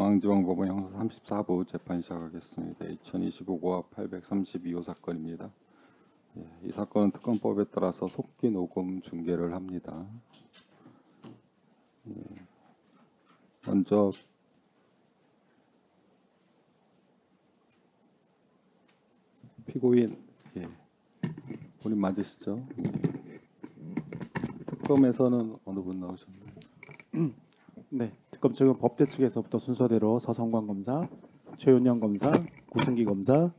중앙지방법원 형사 34부 재판 시작하겠습니다. 2025과 832호 사건입니다. 이 사건은 특검법에 따라서 속기 녹음 중계를 합니다. 먼저 피고인 본인 맞으시죠? 특검에서는 어느 분 나오셨나요? 네, 특검 측은 법대 측에서부터 순서대로 서성관 검사, 최윤영 검사, 구승기 검사,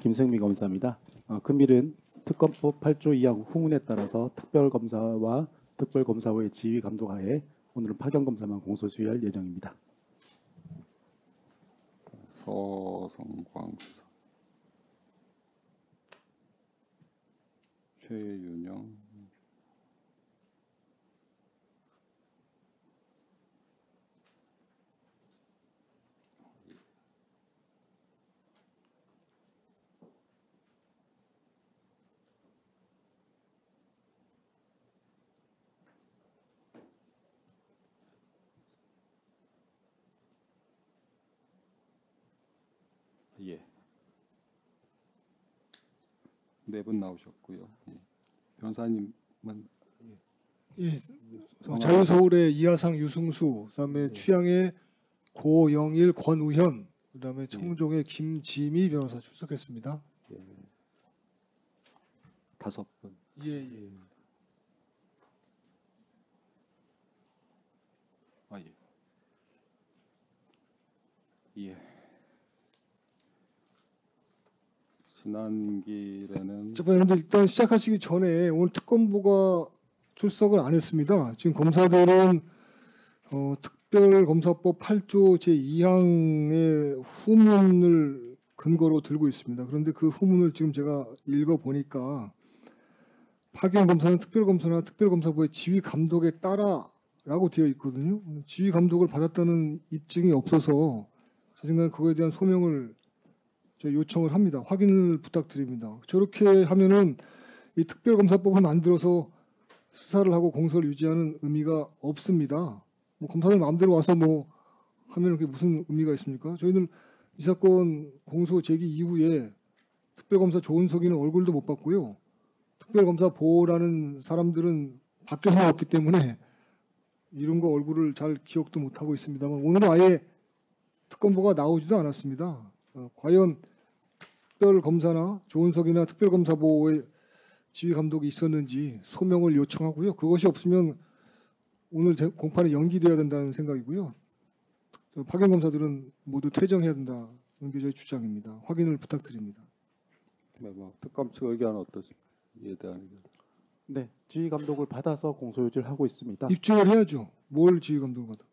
김승미 검사입니다. 금일은 특검법 8조 2항 후문에 따라서 특별검사와 특별검사의 지휘 감독하에 오늘은 파견검사만 공소 수리할 예정입니다. 서성광, 최윤영, 네 분 나오셨고요. 변호사님만 자유서울의 이하상 유승수, 그다음에 취향의 고영일 권우현, 그다음에 청종의 김지미 변호사 출석했습니다. 5분. 예. 지난 길에는 그런데 일단 시작하시기 전에 오늘 특검부가 출석을 안 했습니다. 지금 검사들은 특별검사법 8조 제2항의 후문을 근거로 들고 있습니다. 그런데 그 후문을 지금 제가 읽어보니까 파견검사는 특별검사나 특별검사부의 지휘 감독에 따라라고 되어 있거든요. 지휘 감독을 받았다는 입증이 없어서 제 생각엔 그거에 대한 소명을 요청을 합니다. 확인을 부탁드립니다. 저렇게 하면은 이 특별검사법을 만들어서 수사를 하고 공소를 유지하는 의미가 없습니다. 뭐 검사들 마음대로 와서 뭐 하면 그게 무슨 의미가 있습니까? 저희는 이 사건 공소 제기 이후에 특별검사 조은석이는 얼굴도 못 봤고요. 특별검사 보라는 사람들은 밖에서 나왔기 때문에 이런 거 얼굴을 잘 기억도 못 하고 있습니다만 오늘은 아예 특검보가 나오지도 않았습니다. 과연 특별검사나 조은석이나 특별검사보의 지휘 감독이 있었는지 소명을 요청하고요. 그것이 없으면 오늘 공판이 연기돼야 된다는 생각이고요. 파견검사들은 모두 퇴정해야 된다는 게 저희 주장입니다. 확인을 부탁드립니다. 특검 측 의견은 어떠십니까? 이에 대한 의견. 네, 지휘 감독을 받아서 공소 유지를 하고 있습니다. 입증을 해야죠. 뭘 지휘 감독을 받아?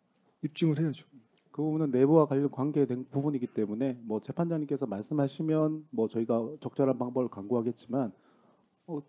입증을 해야죠. 그 부분은 내부와 관계된 부분이기 때문에 뭐 재판장님께서 말씀하시면 뭐 저희가 적절한 방법을 강구하겠지만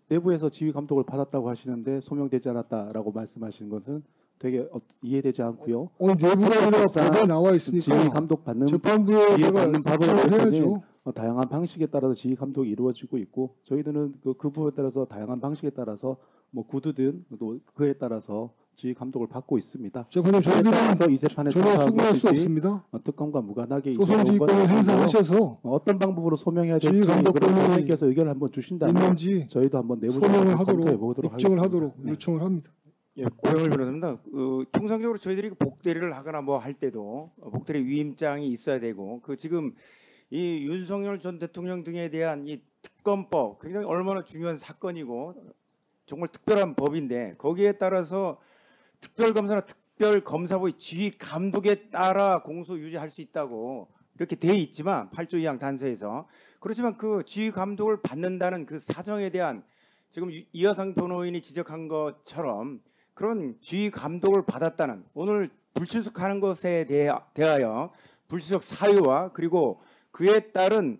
내부에서 지휘 감독을 받았다고 하시는데 소명되지 않았다라고 말씀하시는 것은 되게 이해되지 않고요. 내부가 법에 나와 있으니까 지휘 감독 받는 재판부에다가 법을 해야죠. 다양한 방식에 따라서 지휘 감독이 이루어지고 있고 저희들은 그 부분에 따라서 다양한 방식에 따라서 뭐 구두든 또 그에 따라서 지휘 감독을 받고 있습니다. 재판장 저희들은 이 재판에 전혀 수긍할 수 없습니다. 특검과 무관하게 소송지휘권을 행사하셔서 어떤 방법으로 소명해야 될지 지휘 감독권이 선생님께서 의견을 한번 주신다면 있는지 저희도 한번 내부적으로 소명을 검토해 보도록 하도록 입증을 하겠습니다. 하도록 요청을 합니다. 예, 고영일 변호사입니다. 통상적으로 저희들이 복대리를 하거나 뭐 할 때도 복대리 위임장이 있어야 되고 지금 이 윤석열 전 대통령 등에 대한 이 특검법 굉장히 얼마나 중요한 사건이고 정말 특별한 법인데 거기에 따라서 특별검사나 특별검사부의 지휘 감독에 따라 공소 유지할 수 있다고 이렇게 돼 있지만 8조 2항 단서에서 그렇지만 그 지휘 감독을 받는다는 그 사정에 대한 지금 이하상 변호인이 지적한 것처럼 그런 지휘 감독을 받았다는 오늘 불출석하는 것에 대하여 불출석 사유와 그리고 그에 따른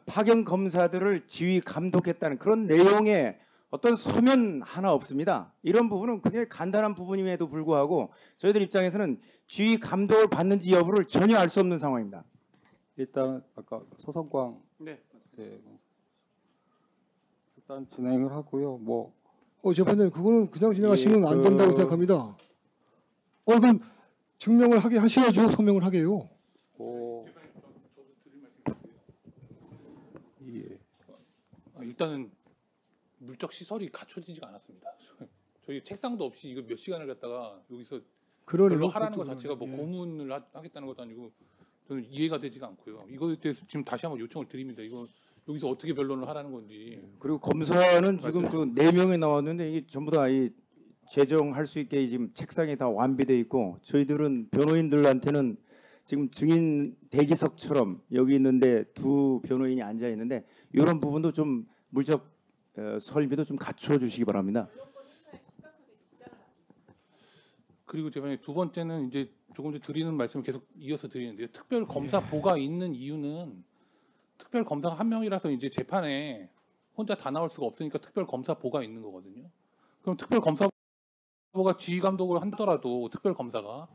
파견 검사들을 지휘 감독했다는 그런 내용의 어떤 서면 하나 없습니다. 이런 부분은 굉장히 간단한 부분임에도 불구하고 저희들 입장에서는 지휘 감독을 받는지 여부를 전혀 알 수 없는 상황입니다. 일단 아까 서성광 일단 진행을 하고요. 재판장님 그거는 그냥 진행하시면 안 된다고 생각합니다. 그럼 증명을 하게 하셔야죠. 소명을 하게요. 일단은 물적 시설이 갖춰지지가 않았습니다. 저희 책상도 없이 이거 몇 시간을 갖다가 여기서 그러네요. 별로 하라는 것 그것도 자체가 뭐 그러네. 예. 고문을 하겠다는 것도 아니고 저는 이해가 되지가 않고요. 이거에 대해서 지금 다시 한번 요청을 드립니다. 이거 여기서 어떻게 변론을 하라는 건지. 그리고 검사는 지금 맞아요. 그 4명이 나왔는데 이게 전부 다 이 제정할 수 있게 지금 책상이 다 완비돼 있고 저희들은 변호인들한테는 지금 증인 대기석처럼 여기 있는데 두 변호인이 앉아 있는데 이런 부분도 좀 물적 설비도 좀 갖춰 주시기 바랍니다. 그리고 제가 두 번째는 이제 조금 전에 드리는 말씀을 계속 이어서 드리는데요. 특별 검사보가 있는 이유는 특별 검사가 한 명이라서 이제 재판에 혼자 다 나올 수가 없으니까 특별 검사보가 있는 거거든요. 그럼 특별 검사보가 지휘 감독을 한다더라도 특별 검사가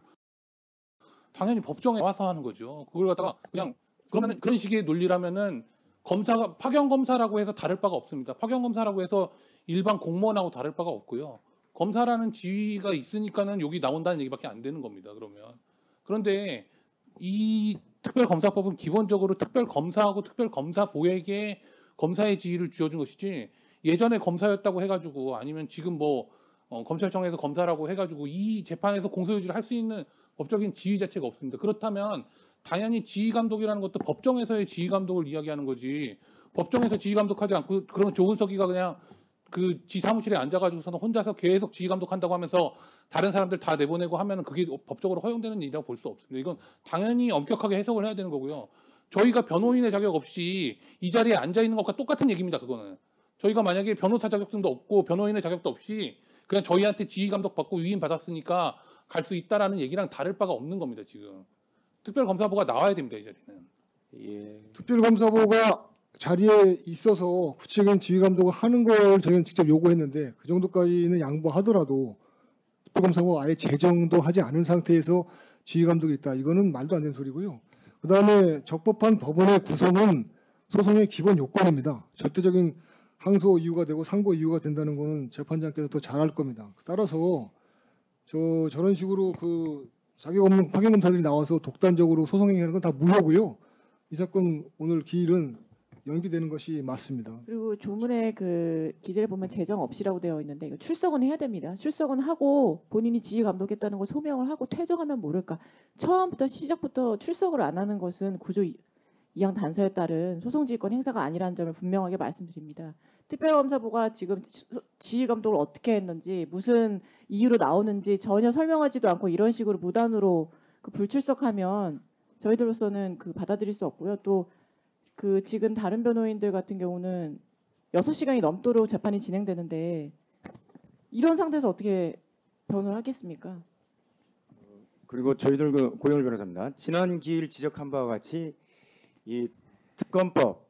당연히 법정에 와서 하는 거죠. 그걸 갖다가 그냥 그러면 그런 식의 논리라면은 검사가 파견 검사라고 해서 다를 바가 없습니다. 파견 검사라고 해서 일반 공무원하고 다를 바가 없고요. 검사라는 지위가 있으니까는 여기 나온다는 얘기밖에 안 되는 겁니다. 그러면 그런데 이 특별검사법은 기본적으로 특별검사하고 특별검사보에게 검사의 지위를 쥐어준 것이지 예전에 검사였다고 해가지고 아니면 지금 뭐 검찰청에서 검사라고 해가지고 이 재판에서 공소유지를 할 수 있는 법적인 지위 자체가 없습니다. 그렇다면 당연히 지휘감독이라는 것도 법정에서의 지휘감독을 이야기하는 거지 법정에서 지휘감독하지 않고 그러면 조은석이가 그냥 그 지 사무실에 앉아가지고서는 혼자서 계속 지휘감독한다고 하면서 다른 사람들 다 내보내고 하면은 그게 법적으로 허용되는 일이라고 볼 수 없습니다. 이건 당연히 엄격하게 해석을 해야 되는 거고요. 저희가 변호인의 자격 없이 이 자리에 앉아 있는 것과 똑같은 얘기입니다. 그거는 저희가 만약에 변호사 자격증도 없고 변호인의 자격도 없이 그냥 저희한테 지휘감독 받고 위임 받았으니까 갈 수 있다라는 얘기랑 다를 바가 없는 겁니다. 지금 특별검사보가 나와야 됩니다. 이 자리는. 예. 특별검사보가 자리에 있어서 구체적인 지휘 감독을 하는 걸 저희는 직접 요구했는데 그 정도까지는 양보하더라도 특별검사보가 아예 제정도 하지 않은 상태에서 지휘 감독이 있다. 이거는 말도 안 되는 소리고요. 그다음에 적법한 법원의 구성은 소송의 기본 요건입니다. 절대적인 항소 이유가 되고 상고 이유가 된다는 거는 재판장께서 더 잘 알 겁니다. 따라서 저런 식으로 그 자격 없는 파견 검사들이 나와서 독단적으로 소송행위하는 건 다 무효고요. 이 사건 오늘 기일은 연기되는 것이 맞습니다. 그리고 조문에 그 기재를 보면 제정 없이라고 되어 있는데 이거 출석은 해야 됩니다. 출석은 하고 본인이 지휘 감독했다는 걸 소명을 하고 퇴정하면 모를까. 처음부터 시작부터 출석을 안 하는 것은 구조 2항 단서에 따른 소송지휘권 행사가 아니라는 점을 분명하게 말씀드립니다. 특별검사보가 지금 지휘 감독을 어떻게 했는지 무슨 이유로 나오는지 전혀 설명하지도 않고 이런 식으로 무단으로 그 불출석하면 저희들로서는 그 받아들일 수 없고요. 또 그 지금 다른 변호인들 같은 경우는 6시간이 넘도록 재판이 진행되는데 이런 상태에서 어떻게 변호를 하겠습니까? 그리고 저희들 그 고영일 변호사입니다. 지난 기일 지적한 바와 같이 이 특검법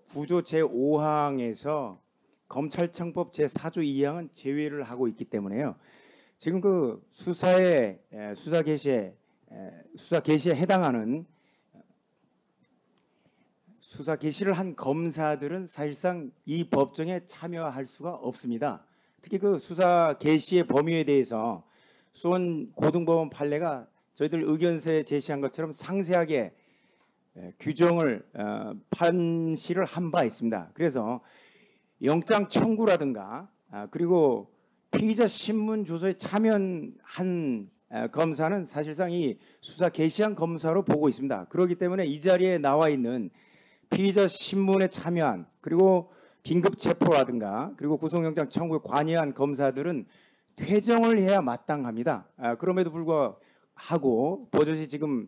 구조 제5항에서 검찰청법 제4조 2항은 제외를 하고 있기 때문에요. 지금 그 수사 개시에 해당하는 수사 개시를 한 검사들은 사실상 이 법정에 참여할 수가 없습니다. 특히 그 수사 개시의 범위에 대해서 수원 고등법원 판례가 저희들 의견서에 제시한 것처럼 상세하게 규정을 판시를 한 바 있습니다. 그래서 영장 청구라든가 그리고 피의자 신문 조서에 참여한 검사는 사실상 이 수사 개시한 검사로 보고 있습니다. 그렇기 때문에 이 자리에 나와 있는 피의자 신문에 참여한 그리고 긴급 체포라든가 그리고 구속영장 청구에 관여한 검사들은 퇴정을 해야 마땅합니다. 그럼에도 불구하고 버젓이 지금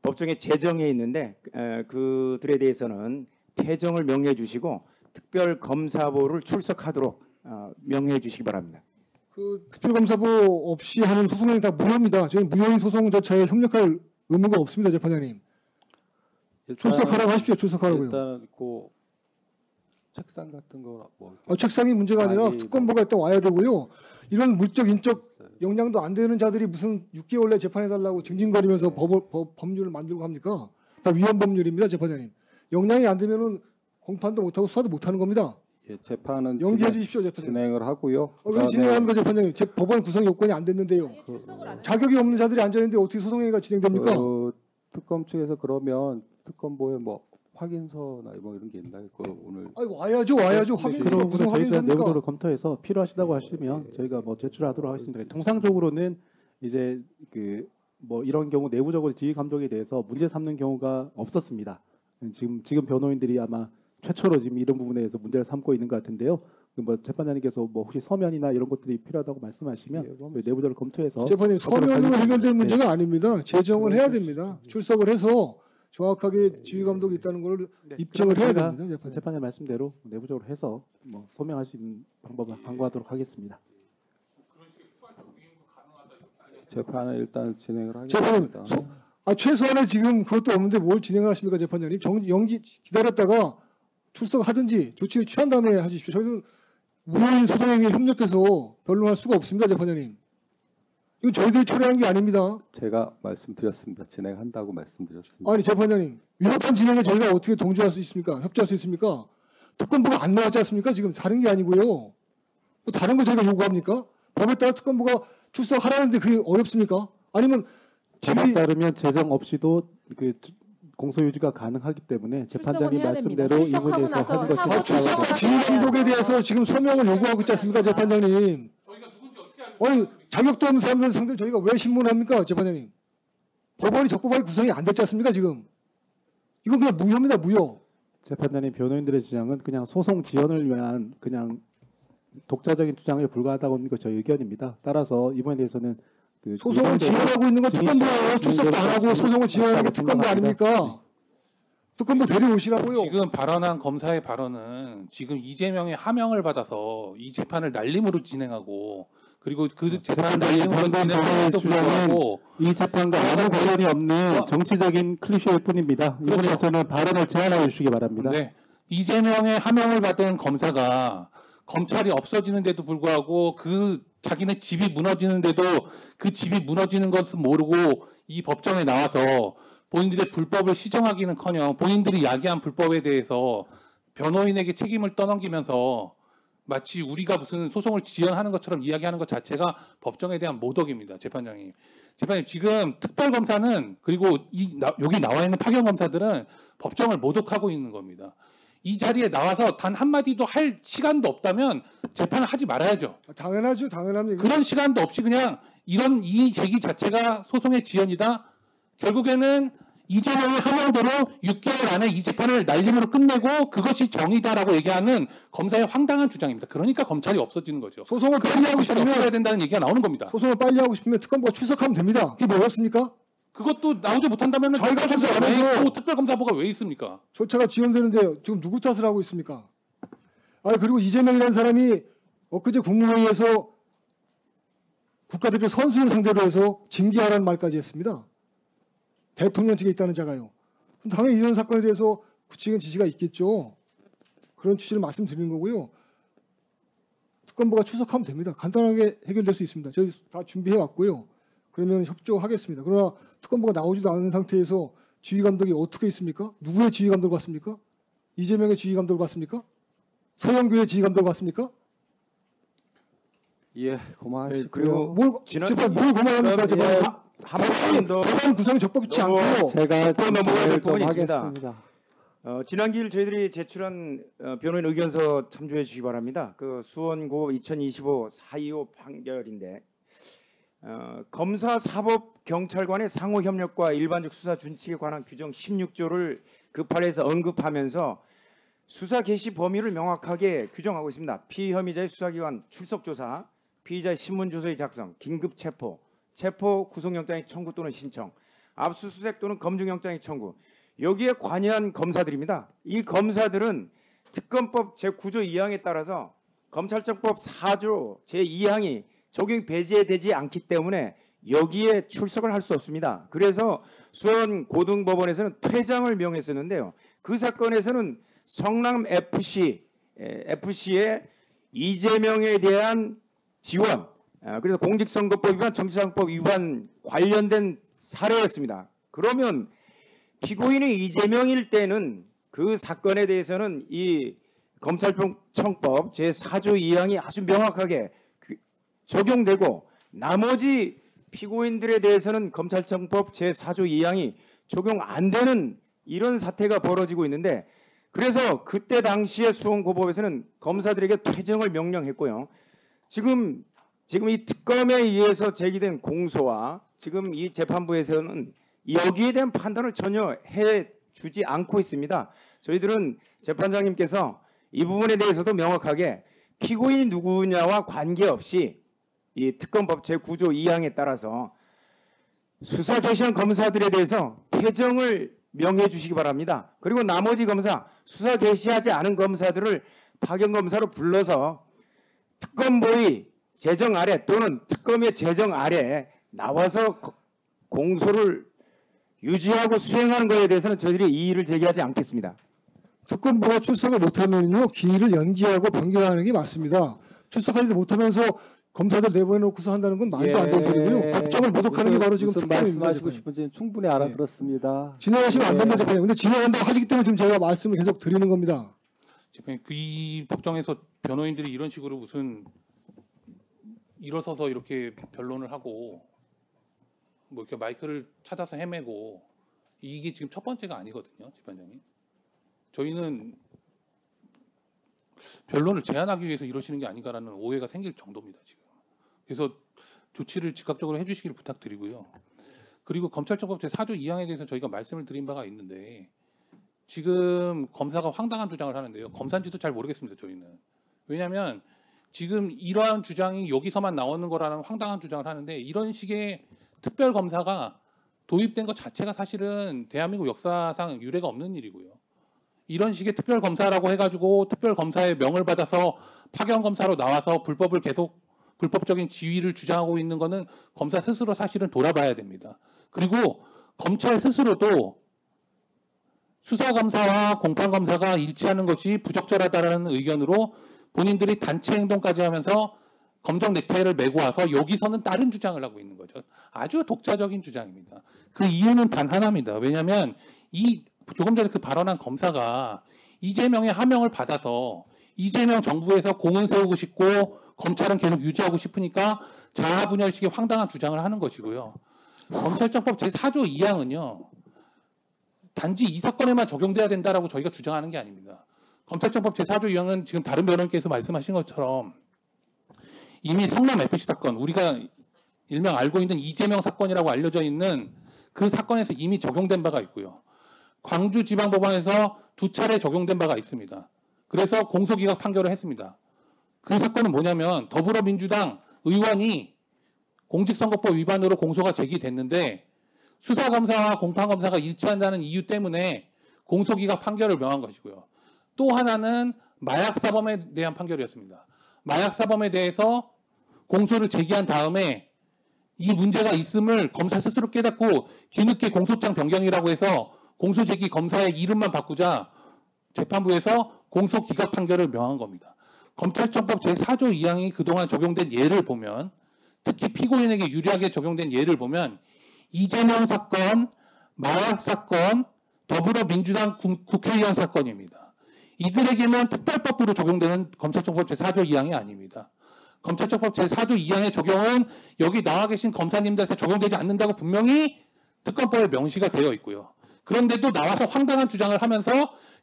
법정에 제정해 있는데 그들에 대해서는 퇴정을 명령해 주시고 특별검사보를 출석하도록 명령해 주시기 바랍니다. 그 특별검사보 없이 하는 소송은 다 무효입니다. 저희 무효인 소송 절차에 협력할 의무가 없습니다, 재판장님. 출석하라고 하십시오. 출석하라고요. 일단 그 책상 같은 거 뭐 책상이 문제가 아니라 아니, 특검보가 일단 와야 되고요. 이런 물적 인적 역량도 안 되는 자들이 무슨 6개월 내 재판해달라고 징징거리면서 법률을 만들고 합니까? 다 위헌 법률입니다, 재판장님. 역량이 안 되면은 공판도 못하고 수사도 못하는 겁니다. 예, 재판은 연기해 주십시오, 재판장님. 진행을 하고요. 왜 진행하는 거, 재판장님? 법원 구성 요건이 안 됐는데요. 자격이 없는 자들이 앉아 있는데 어떻게 소송회의가 진행됩니까? 그 특검 측에서 그러면 특검보에 뭐 확인서나 뭐 이런 게 있나요? 그 오늘 아니 와야죠. 확인서가 그런 무슨 부분 저희가 확인서입니까? 내부적으로 검토해서 필요하시다고 하시면 저희가 뭐 제출하도록 하겠습니다. 통상적으로는 이제 그 뭐 이런 경우 내부적으로 지휘 감독에 대해서 문제 삼는 경우가 없었습니다. 지금 변호인들이 아마 최초로 지금 이런 부분에 대해서 문제를 삼고 있는 것 같은데요. 뭐 재판장님께서 뭐 혹시 서면이나 이런 것들이 필요하다고 말씀하시면 내부적으로 검토해서 재판님 서면으로 해결될 네. 문제가 아닙니다. 제정을 해야 됩니다. 출석을 해서 정확하게 지휘 감독이 있다는 걸 입증을 해야 저희가 됩니다. 재판님. 재판의 말씀대로 내부적으로 해서 뭐 소명할 수 있는 방법을 강구하도록 하겠습니다. 재판을 일단 진행을 재판님, 하겠습니다. 최소한의 지금 그것도 없는데 뭘 진행을 하십니까, 재판장님? 영지 기다렸다가 출석하든지 조치를 취한 다음에 하십시오. 저희는 무효인 소송행위에 협력해서 변론할 수가 없습니다, 재판장님. 이건 저희들이 처리한 게 아닙니다. 제가 말씀드렸습니다. 진행한다고 말씀드렸습니다. 아니 재판장님, 위법한 진행에 저희가 어떻게 동조할 수 있습니까? 협조할 수 있습니까? 특검부가 안 나왔지 않습니까? 지금 다른 게 아니고요. 뭐 다른 거 저희가 요구합니까? 법에 따라 특검부가 출석하라는데 그게 어렵습니까? 아니면 법에 따르면 재정 없이도 그 공소유지가 가능하기 때문에 재판장님 출석은 해야 됩니다. 말씀대로 이 출석하고 부분에서 나서 하는 것이 하고 맞다고 출석을 생각합니다. 지휘 감독에 대해서 지금 소명을 요구하고 있지 않습니까, 재판장님? 아니 자격도 없는 사람들 상대로 저희가 왜 신문합니까, 재판장님? 법원이 적법하게 구성이 안 됐지 않습니까, 지금? 이건 그냥 무효입니다, 무효. 재판장님 변호인들의 주장은 그냥 소송 지연을 위한 그냥 독자적인 주장에 불과하다고 하는 것이 저희 의견입니다. 따라서 이번에 대해서는 그 소송을 지원하고 있는 건 특검부예요. 출석도 안 하고 소송을 지원하는 게 특검부 아닙니까? 특검부 데려오시라고요. 지금 발언한 검사의 발언은 지금 이재명의 하명을 받아서 이 재판을 날림으로 진행하고 그리고 그 재판을 날림으로 진행함에도 불구하고 이 재판과 아무 관련이 없는 정치적인 클리셰일 뿐입니다. 그렇죠. 이번에서는 발언을 제한하여 주시기 바랍니다. 네, 이재명의 하명을 받은 검사가 검찰이 없어지는데도 불구하고 그 자기네 집이 무너지는데도 그 집이 무너지는 것은 모르고 이 법정에 나와서 본인들의 불법을 시정하기는커녕 본인들이 야기한 불법에 대해서 변호인에게 책임을 떠넘기면서 마치 우리가 무슨 소송을 지연하는 것처럼 이야기하는 것 자체가 법정에 대한 모독입니다. 재판장님 지금 특별검사는 그리고 여기 나와 있는 파견검사들은 법정을 모독하고 있는 겁니다. 이 자리에 나와서 단 한마디도 할 시간도 없다면 재판을 하지 말아야죠. 당연하죠, 당연합니다. 그런 시간도 없이 그냥 이런 이의 제기 자체가 소송의 지연이다. 결국에는 이재명의 하명대로 6개월 안에 이 재판을 날림으로 끝내고 그것이 정의다라고 얘기하는 검사의 황당한 주장입니다. 그러니까 검찰이 없어지는 거죠. 소송을 빨리 하고 검찰이 없어야 싶으면 된다는 얘기가 나오는 겁니다. 소송을 빨리 하고 싶으면 특검부가 출석하면 됩니다. 그게 뭐 어렵습니까? 그것도 나오지 못한다면 저희가 출석 안 해서 특별검사부가 왜 있습니까? 절차가 지연되는데 지금 누구 탓을 하고 있습니까? 그리고 이재명이라는 사람이 엊그제 국무회의에서 국가대표 선수를 상대로 해서 징계하라는 말까지 했습니다. 대통령 측에 있다는 자가요. 그럼 당연히 이런 사건에 대해서 구체적인 지시가 있겠죠. 그런 취지를 말씀드리는 거고요. 특검부가 출석하면 됩니다. 간단하게 해결될 수 있습니다. 저희 다 준비해 왔고요. 그러면 협조하겠습니다. 그러나 특검부가 나오지도 않은 상태에서 지휘 감독이 어떻게 있습니까? 누구의 지휘 감독을 봤습니까? 이재명의 지휘 감독을 봤습니까? 서영교의 지휘 감독을 봤습니까? 예, 고마하시고요. 그리고 뭘 지난- 재판 뭘 고만합니까? 재판 한 번 더 법안 구성이 적법치 않고 제가 짚고 넘어가야 될 좀 부분이 있습니다. 하겠습니다. 지난 기일 저희들이 제출한 변호인 의견서 참조해 주시기 바랍니다. 그 수원고 2025 425 판결인데 검사 사법 경찰관의 상호 협력과 일반적 수사 준칙에 관한 규정 16조를 그 판에서 언급하면서 수사 개시 범위를 명확하게 규정하고 있습니다. 피혐의자의 수사기관 출석 조사, 피의자의 신문 조서의 작성, 긴급 체포, 체포 구속영장의 청구 또는 신청, 압수수색 또는 검증영장의 청구. 여기에 관여한 검사들입니다. 이 검사들은 특검법 제9조 2항에 따라서 검찰청법 4조 제2항이 적용 배제되지 않기 때문에 여기에 출석을 할 수 없습니다. 그래서 수원 고등법원에서는 퇴장을 명했었는데요. 그 사건에서는 성남 FC의 이재명에 대한 지원, 그래서 공직선거법 위반, 정치자금법 위반 관련된 사례였습니다. 그러면 피고인이 이재명일 때는 그 사건에 대해서는 이 검찰청법 제4조 2항이 아주 명확하게 적용되고 나머지 피고인들에 대해서는 검찰청법 제4조 2항이 적용 안 되는 이런 사태가 벌어지고 있는데 그래서 그때 당시에 수원고법에서는 검사들에게 퇴정을 명령했고요. 지금 이 특검에 의해서 제기된 공소와 지금 이 재판부에서는 여기에 대한 판단을 전혀 해주지 않고 있습니다. 저희들은 재판장님께서 이 부분에 대해서도 명확하게 피고인이 누구냐와 관계없이 이 특검법 제9조 2항에 따라서 수사 개시한 검사들에 대해서 퇴정을 명해 주시기 바랍니다. 그리고 나머지 검사, 수사 개시하지 않은 검사들을 파견 검사로 불러서 특검보의 재정 아래 또는 특검의 재정 아래 나와서 공소를 유지하고 수행하는 것에 대해서는 저희들이 이의를 제기하지 않겠습니다. 특검보가 출석을 못하면요 기일을 연기하고 변경하는 게 맞습니다. 출석하지 못하면서 검사들 내보내놓고서 한다는 건 말도 안 되는 소리고요. 법정을 모독하는 게 바로 지금 무슨 특검입니다. 말씀하시고 재판이. 싶은지 충분히 알아들었습니다. 진행하시면 안 예. 된다 재판이. 근데 진행한다고 하시기 때문에 지금 제가 말씀을 계속 드리는 겁니다. 재판님, 이 법정에서 변호인들이 이런 식으로 무슨 일어서서 이렇게 변론을 하고 뭐 이렇게 마이크를 찾아서 헤매고 이게 지금 첫 번째가 아니거든요, 재판장님. 저희는 변론을 제한하기 위해서 이러시는 게 아닌가라는 오해가 생길 정도입니다, 지금. 그래서 조치를 즉각적으로 해주시기를 부탁드리고요. 그리고 검찰청법 제4조 2항에 대해서 저희가 말씀을 드린 바가 있는데 지금 검사가 황당한 주장을 하는데요. 검사인지도 잘 모르겠습니다, 저희는. 왜냐하면 지금 이러한 주장이 여기서만 나오는 거라는 황당한 주장을 하는데 이런 식의 특별검사가 도입된 것 자체가 사실은 대한민국 역사상 유례가 없는 일이고요. 이런 식의 특별검사라고 해가지고 특별검사의 명을 받아서 파견검사로 나와서 불법적인 지위를 주장하고 있는 거는 검사 스스로 사실은 돌아봐야 됩니다. 그리고 검찰 스스로도 수사검사와 공판검사가 일치하는 것이 부적절하다는 의견으로 본인들이 단체 행동까지 하면서 검정 넥타이를 메고 와서 여기서는 다른 주장을 하고 있는 거죠. 아주 독자적인 주장입니다. 그 이유는 단 하나입니다. 왜냐하면 이 조금 전에 그 발언한 검사가 이재명의 하명을 받아서 이재명 정부에서 공은 세우고 싶고 검찰은 계속 유지하고 싶으니까 자아분열식의 황당한 주장을 하는 것이고요. 검찰청법 제4조 2항은요. 단지 이 사건에만 적용돼야 된다라고 저희가 주장하는 게 아닙니다. 검찰청법 제4조 2항은 지금 다른 변호인께서 말씀하신 것처럼 이미 성남 FC 사건, 우리가 일명 알고 있는 이재명 사건이라고 알려져 있는 그 사건에서 이미 적용된 바가 있고요. 광주지방법원에서 2차례 적용된 바가 있습니다. 그래서 공소기각 판결을 했습니다. 그 사건은 뭐냐면 더불어민주당 의원이 공직선거법 위반으로 공소가 제기됐는데 수사검사와 공판검사가 일치한다는 이유 때문에 공소기각 판결을 명한 것이고요. 또 하나는 마약사범에 대한 판결이었습니다. 마약사범에 대해서 공소를 제기한 다음에 이 문제가 있음을 검사 스스로 깨닫고 뒤늦게 공소장 변경이라고 해서 공소제기 검사의 이름만 바꾸자 재판부에서 공소기각 판결을 명한 겁니다. 검찰청법 제4조 2항이 그동안 적용된 예를 보면 특히 피고인에게 유리하게 적용된 예를 보면 이재명 사건, 마약 사건, 더불어민주당 국회의원 사건입니다. 이들에게는 특별법으로 적용되는 검찰청법 제4조 2항이 아닙니다. 검찰청법 제4조 2항의 적용은 여기 나와 계신 검사님들한테 적용되지 않는다고 분명히 특검법에 명시가 되어 있고요. 그런데도 나와서 황당한 주장을 하면서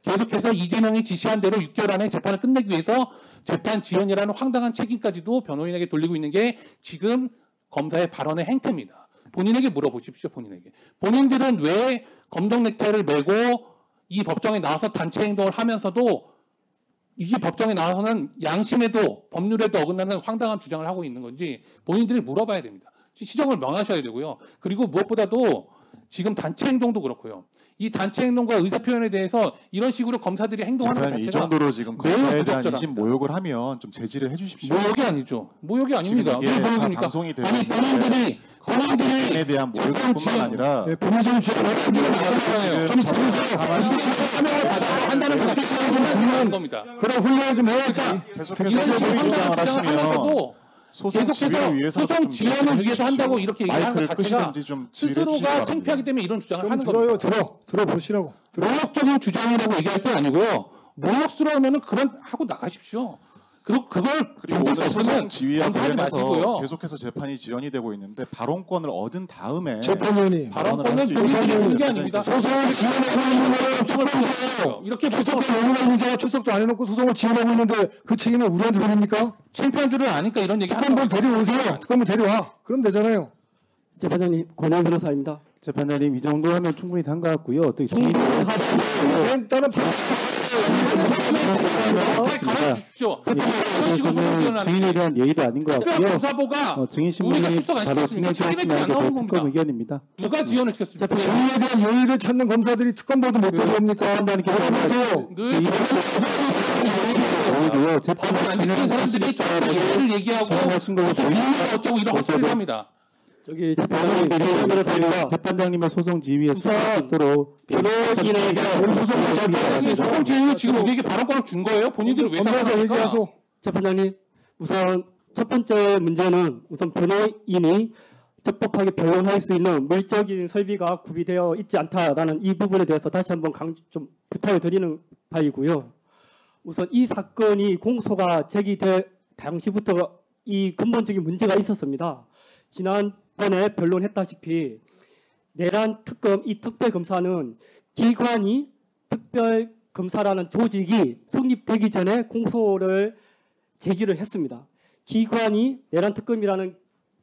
계속해서 이재명이 지시한 대로 6개월 안에 재판을 끝내기 위해서 재판 지연이라는 황당한 책임까지도 변호인에게 돌리고 있는 게 지금 검사의 발언의 행태입니다. 본인에게 물어보십시오. 본인에게. 본인들은 왜 검정 넥타이를 메고 이 법정에 나와서 단체 행동을 하면서도 이 법정에 나와서는 양심에도 법률에도 어긋나는 황당한 주장을 하고 있는 건지 본인들이 물어봐야 됩니다. 시정을 명하셔야 되고요. 그리고 무엇보다도 지금 단체 행동도 그렇고요. 이 단체 행동과 의사 표현에 대해서 이런 식으로 검사들이 행동하는 것 재판이 자체가 이 정도로 지금 매우 검사에 대한 부적절합니다. 인신 모욕을 하면 좀 제지를 해주십시오. 모욕이 아니죠. 모욕이 아닙니다. 지금 이게 왜 다 모욕입니까? 방송이 되고 아니 있는데 본인들이 에 대한 모욕뿐만 아니라 네, 법무적인 주장을 지금 한다는 것 자체가 좀 중요한 겁니다. 그런 훈련을 좀 해야지. 계속해서 이런 소위 식으로 주장을 하시면 하면서도 소송 지휘를 계속해서 위해서 소송 좀 지연을 제지를 위해서 해주십시오. 한다고 이렇게 얘기하는 마이크를 것 자체가 끄시든지 좀 지휘를 해주시기 스스로가 바랍니다. 창피하기 때문에 이런 주장을 좀 하는 들어요. 겁니다. 들어보시라고. 모욕적인 주장이라고 얘기할 게 아니고요. 모욕스러우면은 그만 하고 나가십시오. 그걸 그리고 오늘 견딜 수 없으면 소송 지휘와 검사하지 관련해서 마시고요. 계속해서 재판이 지연이 되고 있는데 발언권을 얻은 다음에 재판위원님 발언권은 할수 본인들이 있는 주는 게 과정이 아닙니다. 소송을 지원하고 있는 거는 특검이에요. 이렇게 출석도 안 하는 자가 출석도 안 해놓고 소송을 지원하고 있는데 그 책임을 우리한테 돌립니까? 창피한 줄을 아니까 이런 얘기 하는 특검을 거예요. 데려오세요. 특검을 데려와. 그럼 되잖아요. 재판장님 권한 변호사입니다. 재판장님 이 정도 하면 충분히 된 것 같고요. 어떻게 증인 일단은 가르쳐 주십시오. 이런 식으로 소송 그래서는 지원하는 증인에 대한 예의도 아닌 것 같고요. 검사보가 증인 우리가 신문이 출석 안 바로 시켰으니까 진행되었으면 자기네들이 안 하는 게 나오는 저희 겁니다. 특검 의견입니다. 누가 지원을 시켰습니까? 증인에 대한 예의를 찾는 검사들이 특검보다 못 데려옵니까? 데려오세요. 늘 저희도요. 법을 안 지키는 사람들이 저한테 예를 얘기하고 하신 거고 저희 어쩌고 이런 헛소리를 합니다. 저기 재판장님 권한 변호사입니다. 재판장님의 소송 지휘에 우선 수행하도록 변호인에게 소송 지휘는 지금 우리에게 발언권을 준 거예요? 본인들이 왜 검사에서 상관합니까? 얘기하소. 재판장님 우선 첫 번째 문제는 우선 변호인이 적법하게 변론할 수 있는 물적인 설비가 구비되어 있지 않다라는 이 부분에 대해서 다시 한번 좀 부탁을 드리는 바이고요. 우선 이 사건이 공소가 제기될 당시부터 이 근본적인 문제가 있었습니다. 지난번에 변론했다시피 내란 특검 이 특별검사는 기관이 특별검사라는 조직이 성립되기 전에 공소를 제기를 했습니다. 기관이 내란 특검이라는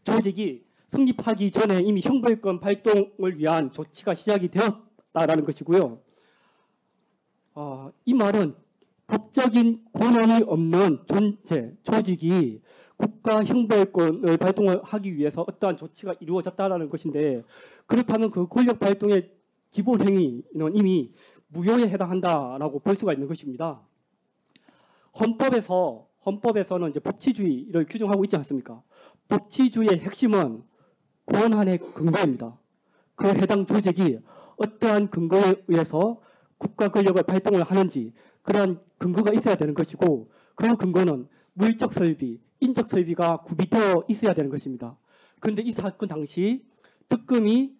조직이 성립하기 전에 이미 형벌권 발동을 위한 조치가 시작이 되었다라는 것이고요. 이 말은 법적인 권한이 없는 존재, 조직이 국가 형벌권을 발동을 하기 위해서 어떠한 조치가 이루어졌다라는 것인데 그렇다면 그 권력 발동의 기본 행위는 이미 무효에 해당한다라고 볼 수가 있는 것입니다. 헌법에서는 이제 법치주의를 규정하고 있지 않습니까? 법치주의의 핵심은 권한의 근거입니다. 그 해당 조직이 어떠한 근거에 의해서 국가 권력을 발동을 하는지 그러한 근거가 있어야 되는 것이고 그 근거는 물적 설비, 인적 설비가 구비되어 있어야 되는 것입니다. 그런데 이 사건 당시 특검이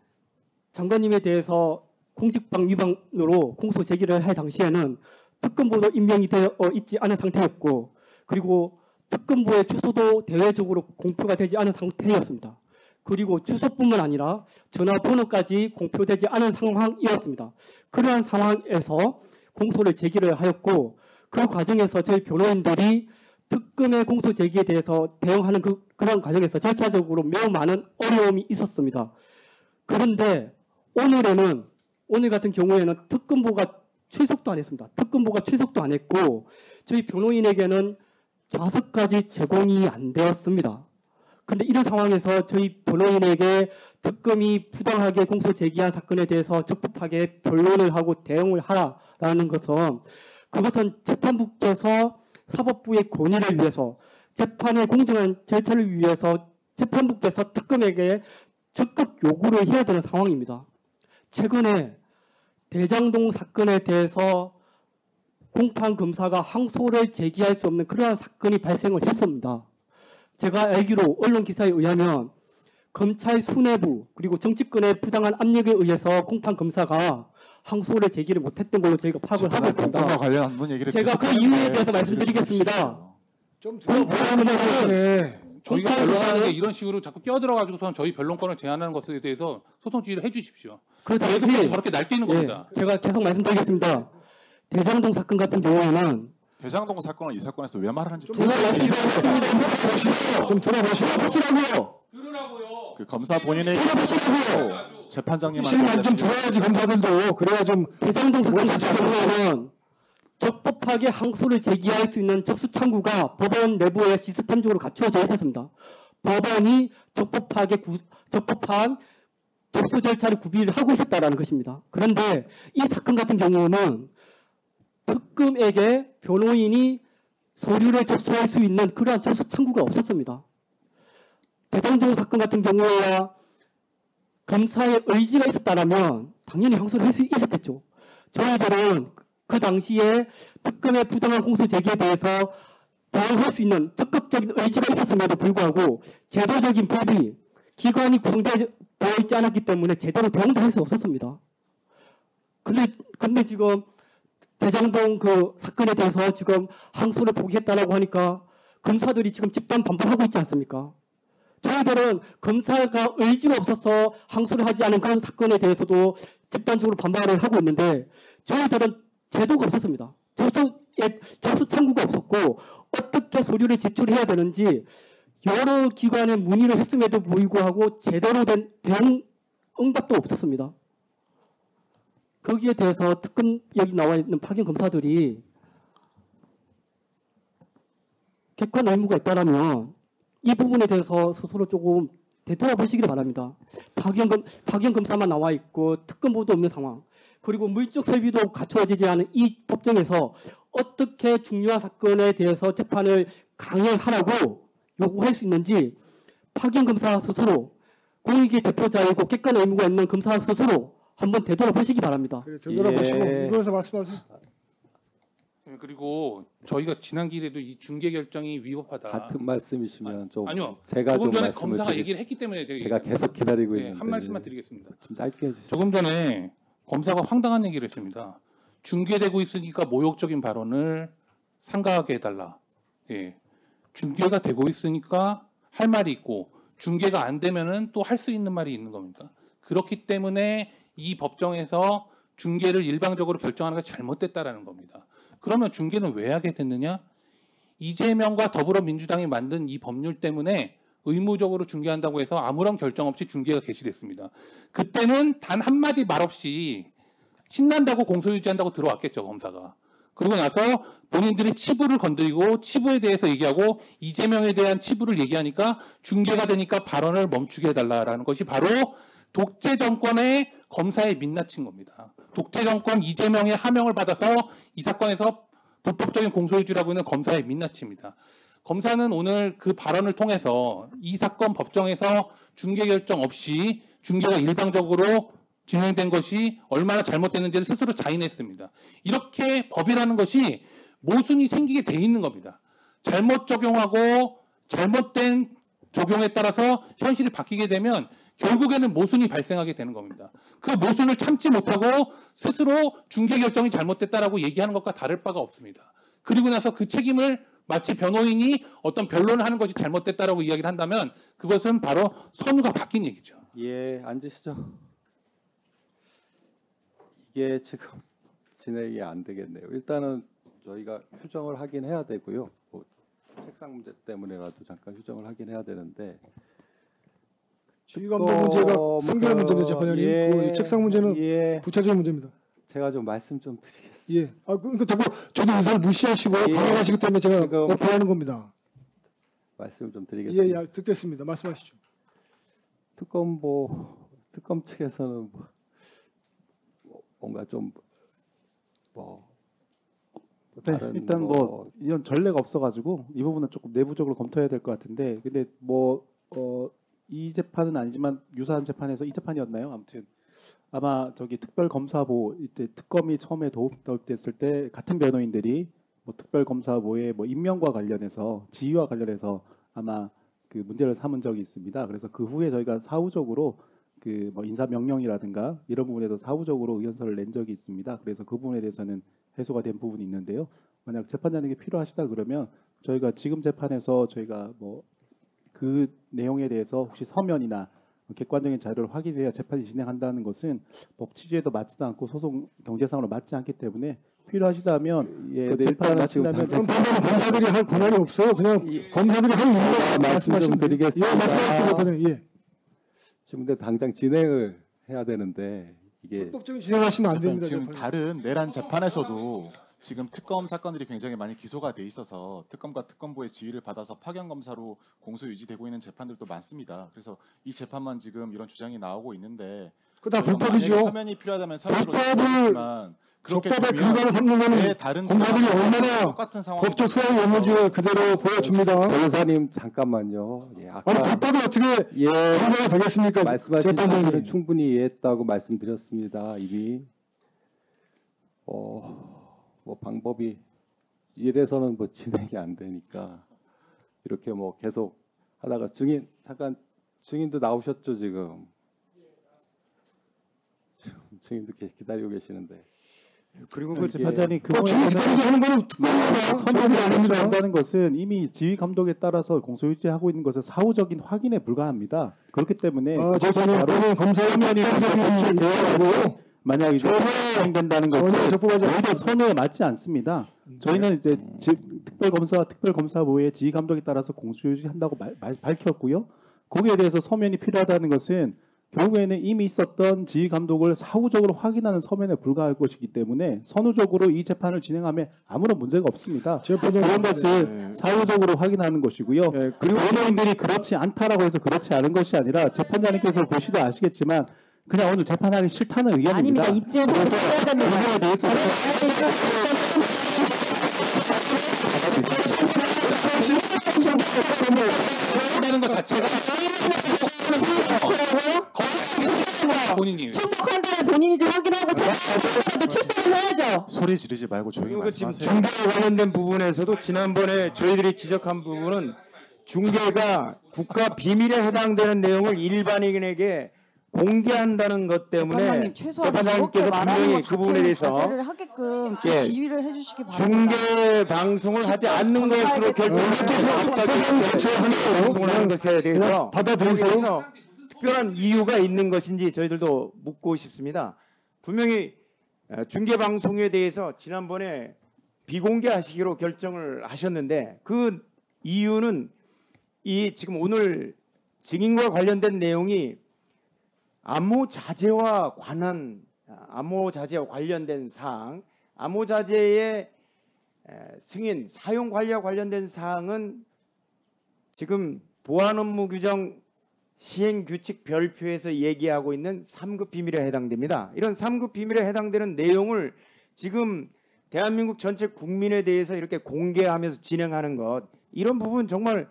장관님에 대해서 공직방 위반으로 공소 제기를 할 당시에는 특검보도 임명이 되어 있지 않은 상태였고 그리고 특검부의 주소도 대외적으로 공표가 되지 않은 상태였습니다. 그리고 주소뿐만 아니라 전화번호까지 공표되지 않은 상황이었습니다. 그러한 상황에서 공소를 제기를 하였고 그 과정에서 저희 변호인들이 특검의 공소 제기에 대해서 대응하는 그런 과정에서 절차적으로 매우 많은 어려움이 있었습니다. 그런데 오늘 같은 경우에는 특검보가 출석도 안 했습니다. 특검보가 출석도 안 했고 저희 변호인에게는 좌석까지 제공이 안 되었습니다. 그런데 이런 상황에서 저희 변호인에게 특검이 부당하게 공소 제기한 사건에 대해서 적법하게 변론을 하고 대응을 하라라는 것은 그것은 재판부께서 사법부의 권위를 위해서 재판의 공정한 절차를 위해서 재판부께서 특검에게 적극 요구를 해야 되는 상황입니다. 최근에 대장동 사건에 대해서 공판검사가 항소를 제기할 수 없는 그러한 사건이 발생을 했습니다. 제가 알기로 언론 기사에 의하면 검찰 수뇌부 그리고 정치권의 부당한 압력에 의해서 공판검사가 항소를 제기를 못했던 걸로 저희가 파악을 하고 있습니다. 관련한 분 얘기를 제가 그 이유에 대해서 말씀드리겠습니다. 좀 들어보세요. 저희가 변론하는 게 이런 식으로 자꾸 끼어들어가지고선 저희 변론권을 제한하는 것에 대해서 소송 지휘를 해주십시오. 그렇다면 저렇게 날뛰는 겁니다. 제가 계속 말씀드리겠습니다. 대장동 사건 같은 경우에는 대장동 사건을 이 사건에서 왜 말하는지 좀 들어보시라고요. 들으라고요. 그 검사 본인의 실 재판장님한테 좀 들어야지 검사들도 그래야 좀 대장동 사건 같은 경우에는 적법하게 항소를 제기할 수 있는 접수 창구가 법원 내부에 시스템적으로 갖추어져 있었습니다. 법원이 적법한 접수 절차를 구비를 하고 있었다라는 것입니다. 그런데 이 사건 같은 경우는 특검에게 변호인이 서류를 접수할 수 있는 그러한 접수 창구가 없었습니다. 대장동 사건 같은 경우에야 검사의 의지가 있었다면 당연히 항소를 할 수 있었겠죠. 저희들은 그 당시에 특검의 부당한 공소 제기에 대해서 대응할 수 있는 적극적인 의지가 있었음에도 불구하고 제도적인 법이 기관이 구성되어 있지 않았기 때문에 제대로 대응도 할 수 없었습니다. 근데 지금 대장동 그 사건에 대해서 지금 항소를 포기했다라고 하니까 검사들이 지금 집단 반발하고 있지 않습니까? 저희들은 검사가 의지가 없어서 항소를 하지 않은 그런 사건에 대해서도 집단적으로 반발을 하고 있는데 저희들은 제도가 없었습니다. 접수 창구가 없었고 어떻게 서류를 제출해야 되는지 여러 기관에 문의를 했음에도 불구하고 제대로 된 대응 응답도 없었습니다. 거기에 대해서 특검 여기 나와 있는 파견 검사들이 객관 의무가 있다면 이 부분에 대해서 스스로 조금 되돌아보시기를 바랍니다. 파견 검사만 나와 있고 특검보도 없는 상황, 그리고 물적 설비도 갖춰지지 않은 이 법정에서 어떻게 중요한 사건에 대해서 재판을 강행하라고 요구할 수 있는지 파견 검사 스스로, 공익의 대표자이고 객관 의무가 있는 검사 스스로 한번 되돌아보시기 바랍니다. 그래, 되돌아보시고 이거에서 말씀하세요. 네, 그리고 저희가 지난 기회에도 이 중개 결정이 위법하다. 같은 말씀이시면 좀 아니요. 제가 조금 좀 전에 말씀을 검사가 드릴- 얘기를 했기 때문에 제가 계속 기다리고 네, 있는데 한 말씀만 드리겠습니다. 좀 짧게 해주시죠. 조금 전에 검사가 황당한 얘기를 했습니다. 중계되고 있으니까 모욕적인 발언을 삼가하게 해달라. 예. 중계가 되고 있으니까 할 말이 있고 중계가 안 되면은 또 할 수 있는 말이 있는 겁니다. 그렇기 때문에 이 법정에서 중계를 일방적으로 결정하는 게 잘못됐다라는 겁니다. 그러면 중계는 왜 하게 됐느냐? 이재명과 더불어민주당이 만든 이 법률 때문에 의무적으로 중계한다고 해서 아무런 결정 없이 중계가 개시됐습니다. 그때는 단 한마디 말 없이 신난다고 공소유지한다고 들어왔겠죠, 검사가. 그러고 나서 본인들이 치부를 건드리고 치부에 대해서 얘기하고 이재명에 대한 치부를 얘기하니까 중계가 되니까 발언을 멈추게 해달라라는 것이 바로 독재 정권의 검사에 민낯인 겁니다. 독재 정권 이재명의 하명을 받아서 이 사건에서 불법적인 공소유지라고 있는 검사의 민낯입니다. 검사는 오늘 그 발언을 통해서 이 사건 법정에서 중계 결정 없이 중계가 일방적으로 진행된 것이 얼마나 잘못됐는지를 스스로 자인했습니다. 이렇게 법이라는 것이 모순이 생기게 돼 있는 겁니다. 잘못 적용하고 잘못된 적용에 따라서 현실이 바뀌게 되면 결국에는 모순이 발생하게 되는 겁니다. 그 모순을 참지 못하고 스스로 중계 결정이 잘못됐다라고 얘기하는 것과 다를 바가 없습니다. 그리고 나서 그 책임을 마치 변호인이 어떤 변론을 하는 것이 잘못됐다라고 이야기를 한다면 그것은 바로 선우가 바뀐 얘기죠. 예, 앉으시죠. 이게 지금 진행이 안 되겠네요. 일단은 저희가 휴정을 하긴 해야 되고요. 뭐 책상 문제 때문에라도 잠깐 휴정을 하긴 해야 되는데 지휘감독 문제가 선결 문제인데 재판장님, 예, 그 책상 문제는 예, 부차적인 문제입니다. 제가 좀 말씀 좀 드리겠습니다. 예. 아 그러니까 자꾸 저도 의사를 무시하시고 예. 강행하시기 때문에 제가 지금- 어필하는 겁니다. 말씀 좀 예, 드리겠습니다. 예, 듣겠습니다. 말씀하시죠. 특검 측에서는 뭔가 좀 네, 다른 일단 뭐 이런 전례가 없어가지고 이 부분은 조금 내부적으로 검토해야 될 것 같은데, 근데 이 재판은 아니지만 유사한 재판에서 이 재판이었나요? 아무튼 아마 저기 특별검사보 이때 특검이 처음에 도입됐을 때 같은 변호인들이 뭐 특별검사보의 뭐 임명과 관련해서 지휘와 관련해서 아마 그 문제를 삼은 적이 있습니다. 그래서 그 후에 저희가 사후적으로 그 뭐 인사 명령이라든가 이런 부분에도 사후적으로 의견서를 낸 적이 있습니다. 그래서 그 부분에 대해서는 해소가 된 부분이 있는데요. 만약 재판장에게 필요하시다 그러면 저희가 지금 재판에서 저희가 뭐 그 내용에 대해서 혹시 서면이나 객관적인 자료를 확인해야 재판이 진행한다는 것은 법 취지에도 맞지도 않고 소송 경제상으로 맞지 않기 때문에 필요하시다면 예, 그 네, 재판을 일단은 지금 마치려면 그럼 방금 검사들이 할 권한이 없어요. 그냥 검사들이 할 일만 말씀 좀 말씀하시면 돼요. 드리겠습니다. 예, 말씀하시죠, 재판장님. 예. 지금 근데 당장 진행을 해야 되는데 이게 불법적인 진행하시면 안 됩니다. 지금 재판장님. 다른 내란 재판에서도 지금 특검 사건들이 굉장히 많이 기소가 돼 있어서 특검과 특검부의 지휘를 받아서 파견 검사로 공소 유지되고 있는 재판들도 많습니다. 그래서 이 재판만 지금 이런 주장이 나오고 있는데 그거 다 만약에 불법이죠. 서면이 필요하다면 서면으로 불법을 드리겠지만 그렇게 적법의 되면 근거로 삼는 왜 거는 다른 검사들이 재판과 얼마나 똑같은 상황이 법적 소양이 없는지를 그대로 보여줍니다. 변호사님 잠깐만요. 예, 아까 아니 불법이 어떻게 예, 근거가 되겠습니까? 말씀하신 사실은 재판장님. 충분히 이해했다고 말씀드렸습니다. 이미 뭐 방법이 이래서는 뭐 진행이 안 되니까 이렇게 뭐 계속 하다가 증인도 나오셨죠 지금. 증인도 기다리고 계시는데 그리고 그 이게 재판장이 그 지휘 기다리게 하는 거는 특검입니다. 선을 저희는 아닙니다. 한다는 것은 이미 지휘 감독에 따라서 공소유지하고 있는 것은 사후적인 확인에 불과합니다. 그렇기 때문에 그것이 재판장님 바로 그는 검사의 서면이 법적인 얘기하고 만약 이제 진행된다는 전혀 것은 적법하지 오히려 않습니다. 선에 맞지 않습니다. 저희는 이제 특별검사와 특별검사부의 지휘 감독에 따라서 공소유지한다고 밝혔고요. 거기에 대해서 서면이 필요하다는 것은 결국에는 이미 있었던 지휘 감독을 사후적으로 확인하는 서면에 불과할 것이기 때문에 선후적으로 이 재판을 진행하면 아무런 문제가 없습니다. 그런 것을 사후적으로 확인하는 것이고요. 예, 그리고 의원님들이 그렇지 않다라고 해서 그렇지 않은 것이 아니라 재판장님께서 보시도 아시겠지만 그냥 오늘 재판하기 싫다는 의견입니다. 아닙니다. 입증을 해야 됩니다. 의견에 대해서 한다는 것 자체가 본인이 출석한다는 본인이 좀 확인하고 출석을 해야죠. 소리 지르지 말고 조용히 그리고 지금 말씀하세요. 중계와 관련된 부분에서도 지난번에 저희들이 지적한 부분은 중계가 국가 비밀에 해당되는 내용을 일반인에게 공개한다는 것 때문에 재판장님 최소한 재판장님께서 그렇게 말하는 분명히 것 그 부분에 자체는 대해서 자제를 하게끔 좀 예, 지휘를 해주시기 바랍니다. 중계 방송을 하지 않는 것으로 방송을 하는 것에 대해서 받아들이세요. 거기에서 특별한 이유가 있는 것인지 저희들도 묻고 싶습니다. 분명히 중계 방송에 대해서 지난번에 비공개하시기로 결정을 하셨는데 그 이유는 이 지금 오늘 증인과 관련된 내용이 암호자재와 관련된 사항, 암호자재의 승인, 사용 관리와 관련된 사항은 지금 보안업무규정 시행규칙 별표에서 얘기하고 있는 3급 비밀에 해당됩니다. 이런 3급 비밀에 해당되는 내용을 지금 대한민국 전체 국민에 대해서 이렇게 공개하면서 진행하는 것, 이런 부분 정말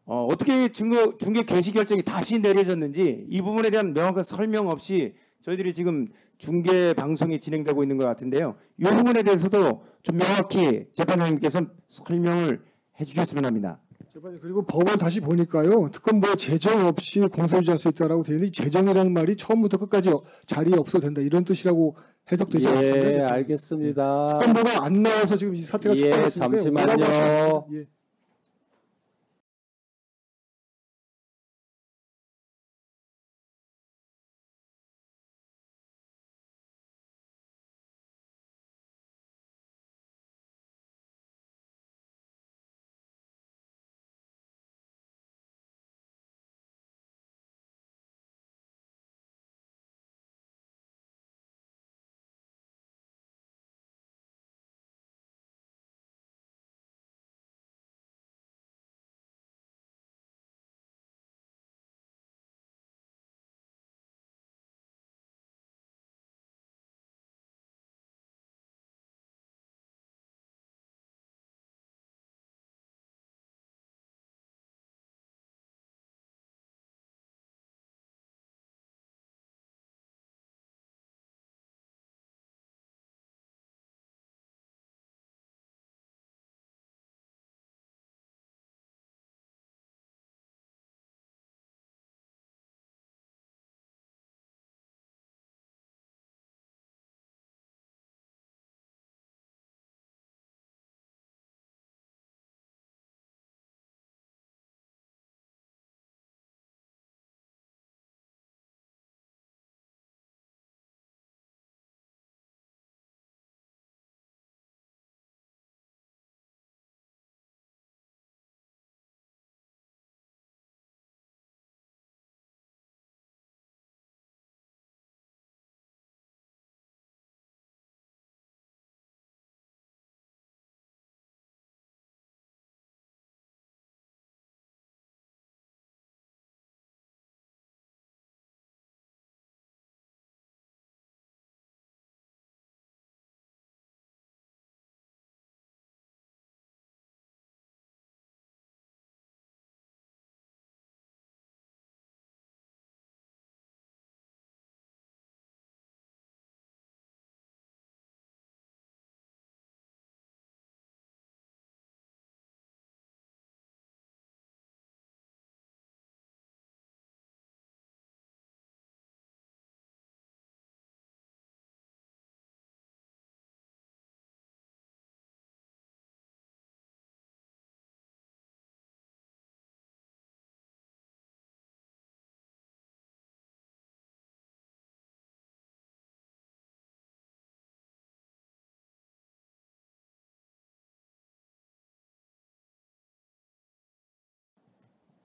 어떻게 중개 개시 결정이 다시 내려졌는지 이 부분에 대한 명확한 설명 없이 저희들이 지금 중개 방송이 진행되고 있는 것 같은데요. 이 부분에 대해서도 좀 명확히 재판장님께서 설명을 해주셨으면 합니다. 재판장님, 그리고 법을 다시 보니까요. 특검부에 재정 없이 공소유지할 수 있다라고 되어 있는데 이 재정이라는 말이 처음부터 끝까지 자리에 없어도 된다 이런 뜻이라고 해석되지 않습니다. 예, 재판장님. 알겠습니다. 특검부가 안 나와서 지금 이 사태가 예, 촉발했으니까 잠시만요. 예.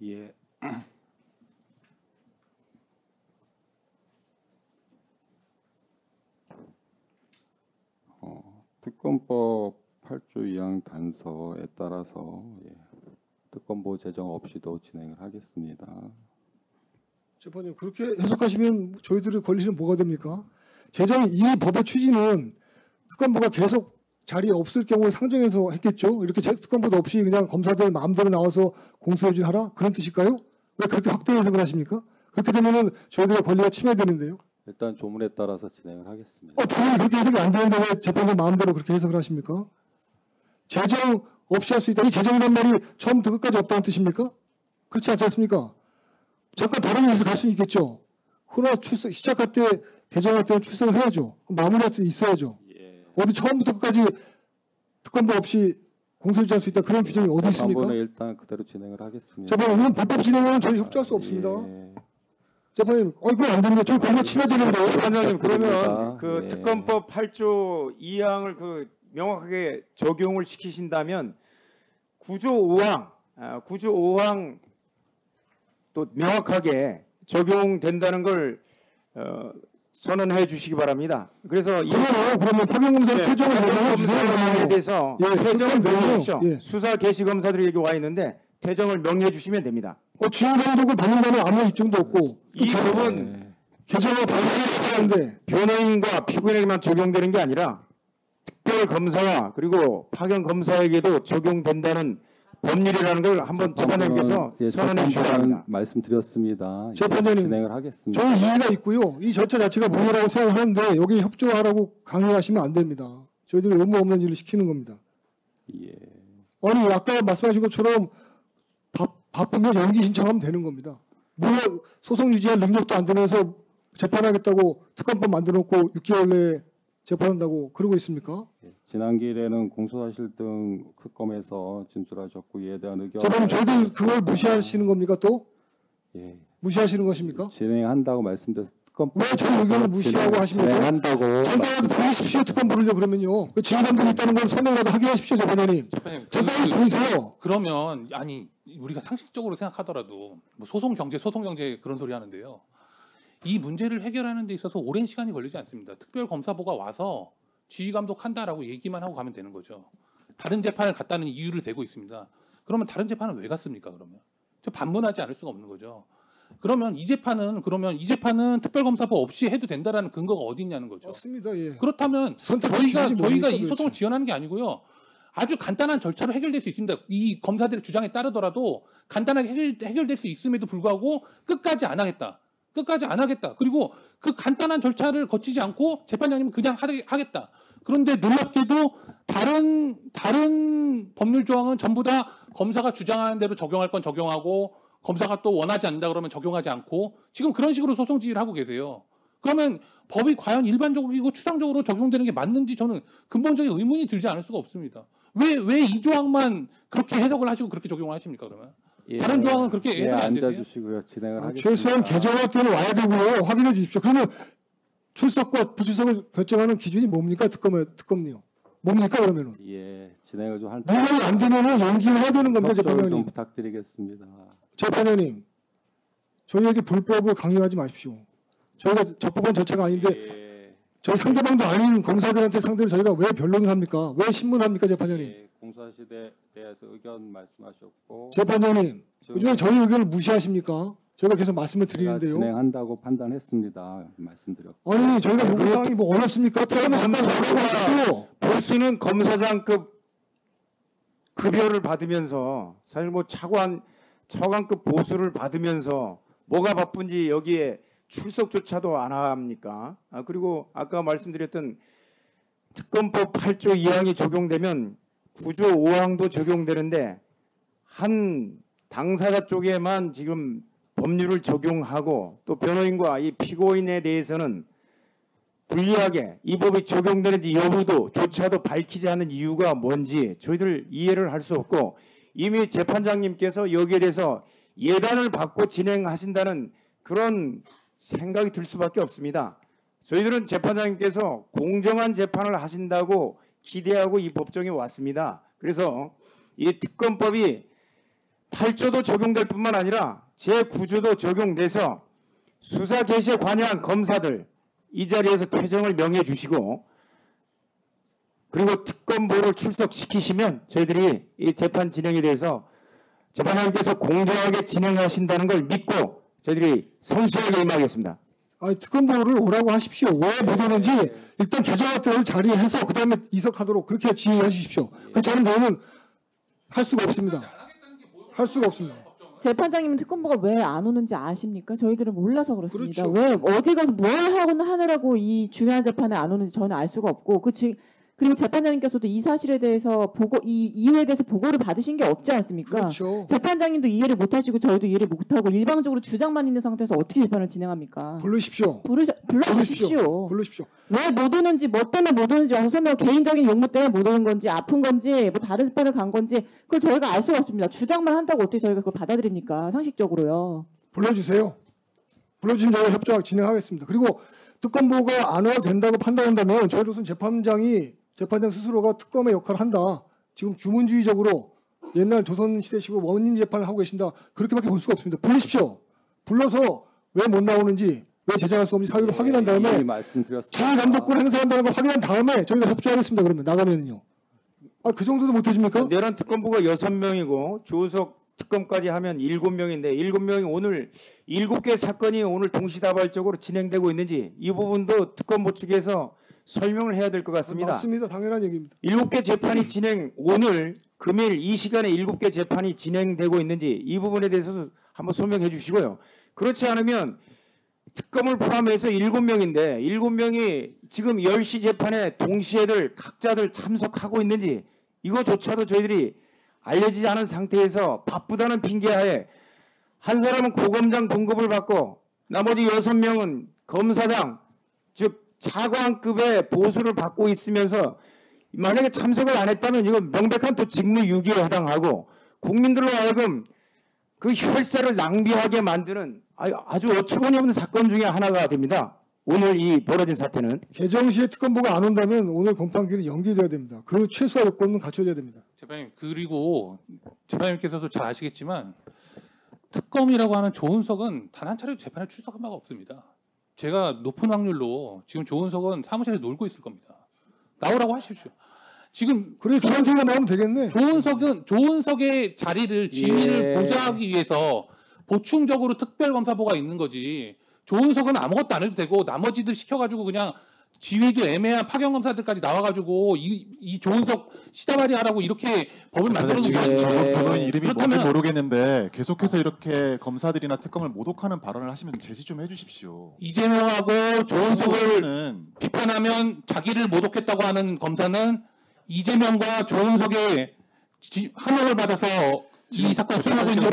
예. 특검법 8조 2항 단서에 따라서 특검보 제정 없이도 진행을 하겠습니다. 재판장님 그렇게 해석하시면 저희들의 권리는 뭐가 됩니까? 이 법의 취지는 특검보가 계속 자리에 없을 경우에 상정해서 했겠죠. 이렇게 특검보도 없이 그냥 검사들 마음대로 나와서 공소유지하라 그런 뜻일까요? 왜 그렇게 확대 해석을 하십니까? 그렇게 되면은 저희들의 권리가 침해되는데요. 일단 조문에 따라서 진행을 하겠습니다. 조문이 그렇게 해석이 안 되는데 왜 재판장 마음대로 그렇게 해석을 하십니까? 제정 없이 할 수 있다. 이 제정이란 말이 처음부터 끝까지 없다는 뜻입니까? 그렇지 않지 않습니까? 잠깐 다른 일에서 갈 수는 있겠죠. 그러나 시작할 때 개정할 때는 출석을 해야죠. 마무리할 때 있어야죠. 어디 처음부터 끝까지 특검법 없이 공소유지할 수 있다 그런 규정이 어디 있습니까? 한번에 일단 그대로 진행을 하겠습니다. 재판장님 이건 불법 진행에는 저희 협조할 수 없습니다. 재판장님, 이거 안 됩니다. 저희 권리가 침해되는데요. 재판장님 그러면 부탁드립니다. 그 예. 특검법 8조 2항을 그 명확하게 적용을 시키신다면 9조 5항 또 명확하게 적용된다는 걸 선언해 주시기 바랍니다. 그래서 그러면 파견검사 퇴정을 명령해 검사에 주세요. 대해서 예, 퇴정을 명령해 주십시오. 예. 수사 개시 검사들이 여기 와 있는데 퇴정을 명령해 주시면 됩니다. 주요 감독을 받는다는 아무 입증도 없고 이 법은 개정을 받는데 변호인과 피고인에게만 적용되는 게 아니라 특별 검사와 그리고 파견 검사에게도 적용된다는 법률이라는 걸 한번 재판장님께서 선언해 주시기 바랍니다. 말씀드렸습니다. 재판장님, 진행을 하겠습니다. 저는 이해가 있고요. 이 절차 자체가 무효라고 생각하는데 여기 협조하라고 강요하시면 안 됩니다. 저희들이 의무 없는 일을 시키는 겁니다. 예. 아니 아까 말씀하신 것처럼 바쁘면 연기 신청하면 되는 겁니다. 무효 소송 유지할 능력도 안 되면서 재판하겠다고 특검법 만들어놓고 6개월 내에 재판한다고 그러고 있습니까? 지난 기일에는 공소사실 등 특검에서 진술하셨고 이에 대한 의견. 재판님 저희들 그걸 무시하시는 겁니까 또? 예. 무시하시는 것입니까? 진행한다고 말씀드렸. 특검법 왜 저희 의견을 무시하고 하십니까? 진행한다고. 잠깐만 보이십시오 특검부를요 그러면요. 그 지휘감독이 있다는 걸 설명이라도 하게 하십시오 재판장님. 재판장님, 잠깐 보이세요. 그러면 아니 우리가 상식적으로 생각하더라도 뭐 소송 경제 그런 소리 하는데요. 이 문제를 해결하는 데 있어서 오랜 시간이 걸리지 않습니다. 특별검사보가 와서 지휘감독한다라고 얘기만 하고 가면 되는 거죠. 다른 재판을 갔다는 이유를 대고 있습니다. 그러면 다른 재판은 왜 갔습니까? 그러면 저 반문하지 않을 수가 없는 거죠. 그러면 이 재판은 특별검사법 없이 해도 된다라는 근거가 어디 있냐는 거죠. 맞습니다. 예. 그렇다면 선택의 기준이 저희가 뭡니까, 이 소송을 도대체? 지원하는 게 아니고요. 아주 간단한 절차로 해결될 수 있습니다. 이 검사들의 주장에 따르더라도 간단하게 해결될 수 있음에도 불구하고 끝까지 안 하겠다. 그리고 그 간단한 절차를 거치지 않고 재판장님은 그냥 하겠다. 그런데 놀랍게도 다른 법률 조항은 전부 다 검사가 주장하는 대로 적용할 건 적용하고 검사가 또 원하지 않는다 그러면 적용하지 않고 지금 그런 식으로 소송 지휘를 하고 계세요. 그러면 법이 과연 일반적이고 추상적으로 적용되는 게 맞는지 저는 근본적인 의문이 들지 않을 수가 없습니다. 왜 이 조항만 그렇게 해석을 하시고 그렇게 적용을 하십니까 그러면? 다른 조항은 그렇게 해석이 안 되세요? 앉아주시고요. 진행을 하겠습니다. 최소한 개정할 때는 와야 되고요. 확인해 주십시오. 그러면 출석과 불출석을 결정하는 기준이 뭡니까 특검이요? 뭡니까 그러면은? 예, 진행을 좀 할. 물건이 안 되면은 연기를 해야 되는 겁니다, 협조를 좀 재판장님. 부탁드리겠습니다. 재판장님, 저희에게 불법을 강요하지 마십시오. 저희가 적법한 절차가 아닌데 예, 저희 상대방도 아닌 검사들한테 상대로 저희가 왜 변론을 합니까? 왜 신문합니까, 재판장님? 예, 공소사실에 대해서 의견 말씀하셨고 재판장님, 요즘에 저희 의견을 무시하십니까? 저희가 계속 말씀을 제가 드리는데요. 진행한다고 판단했습니다. 말씀드렸고. 아니, 저희가 요구사항이 뭐 어렵습니까? 그러면 잠깐 말씀하십시오. 보수는 검사장급 급여를 받으면서 사실 뭐 차관급 보수를 받으면서 뭐가 바쁜지 여기에 출석조차도 안 합니까? 그리고 아까 말씀드렸던 특검법 8조 2항이 적용되면 9조 5항도 적용되는데 한 당사자 쪽에만 지금 법률을 적용하고 또 변호인과 이 피고인에 대해서는 불리하게 이 법이 적용되는지 여부조차도 밝히지 않는 이유가 뭔지 저희들 이해를 할 수 없고 이미 재판장님께서 여기에 대해서 예단을 받고 진행하신다는 그런 생각이 들 수밖에 없습니다. 저희들은 재판장님께서 공정한 재판을 하신다고 기대하고 이 법정에 왔습니다. 그래서 이 특검법이 8조도 적용될 뿐만 아니라 제9조도 적용돼서 수사 개시에 관여한 검사들 이 자리에서 퇴정을 명해 주시고 그리고 특검보를 출석시키시면 저희들이 이 재판 진행에 대해서 재판장님께서 공정하게 진행하신다는 걸 믿고 저희들이 성실하게 임하겠습니다. 아니, 특검보를 오라고 하십시오. 왜 못 오는지 일단 개정안들을 자리해서 그 다음에 이석하도록 그렇게 지휘해 주십시오. 그렇지 않은 경우는 할 수가 없습니다. 할 수가 없습니다. 재판장님은 특검보가 왜 안 오는지 아십니까? 저희들은 몰라서 그렇습니다. 그렇죠. 왜 어디 가서 뭘 하느라고 이 중요한 재판에 안 오는지 저는 알 수가 없고 그리고 재판장님께서도 이 사실에 대해서 이 이유에 대해서 보고를 받으신 게 없지 않습니까? 그렇죠. 재판장님도 이해를 못하시고 저희도 이해를 못하고 일방적으로 주장만 있는 상태에서 어떻게 재판을 진행합니까? 부르십시오. 불러주십시오. 부르십시오. 왜 못 오는지, 뭐 때문에 못 오는지 와서 설명, 개인적인 용무 때문에 못 오는 건지, 아픈 건지, 뭐 다른 재판을 간 건지 그걸 저희가 알 수가 없습니다. 주장만 한다고 어떻게 저희가 그걸 받아들입니까? 상식적으로요. 불러주세요. 불러주시면 저희가 협조하고 진행하겠습니다. 그리고 특검보가 안 와도 된다고 판단한다면 저희로서는 재판장 스스로가 특검의 역할을 한다. 지금 규문주의적으로 옛날 조선시대식으로 원인 재판을 하고 계신다. 그렇게밖에 볼 수가 없습니다. 부르십시오. 불러서 왜 못 나오는지, 왜 제정할 수 없는지 사유를 확인한 다음에 이미 말씀드렸습니다. 지휘감독권 행사한다는 걸 확인한 다음에 저희가 협조하겠습니다. 그러면 나가면은요. 그 정도도 못 해줍니까? 내란 특검보가 6명이고 조석 특검까지 하면 7명인데 7명이 오늘 7개 사건이 오늘 동시다발적으로 진행되고 있는지 이 부분도 특검보 측에서 설명을 해야 될 것 같습니다. 맞습니다. 당연한 얘기입니다. 7개 재판이 오늘 금일 이 시간에 7개 재판이 진행되고 있는지 이 부분에 대해서 한번 소명해 주시고요. 그렇지 않으면 특검을 포함해서 7명인데 7명이 지금 10시 재판에 동시에들 각자들 참석하고 있는지 이거조차도 저희들이 알려지지 않은 상태에서 바쁘다는 핑계하에 한 사람은 고검장 등급을 받고 나머지 6명은 검사장 즉 차관급의 보수를 받고 있으면서 만약에 참석을 안 했다면 이건 명백한 또 직무유기에 해당하고 국민들로 하여금 그 혈세를 낭비하게 만드는 아주 어처구니 없는 사건 중에 하나가 됩니다. 오늘 이 벌어진 사태는 개정 시에 특검보가 안 온다면 오늘 공판기일은 연기돼야 됩니다. 그 최소화 요건은 갖춰져야 됩니다. 재판님 그리고 재판님께서도 잘 아시겠지만 특검이라고 하는 조은석은 단 한 차례도 재판에 출석한 바가 없습니다. 제가 높은 확률로 지금 조은석은 사무실에 놀고 있을 겁니다. 나오라고 하십시오. 지금 그래 조은석이가 나오면 되겠네. 조은석의 자리를 지위를 보장하기 위해서 보충적으로 특별검사보가 있는 거지. 조은석은 아무것도 안 해도 되고 나머지들 시켜가지고 그냥 지위도 애매한 파견검사들까지 나와가지고 이 조은석 시다발이 하라고 이렇게 법을 만들어놓은 지금 거예요. 저분 이름이 뭔지 모르겠는데 계속해서 이렇게 검사들이나 특검을 모독하는 발언을 하시면 제지 좀 해주십시오. 이재명하고 조은석을 는 비판하면 자기를 모독했다고 하는 검사는 이재명과 조은석의 함명을 받아서 이 사건 수행하고 있는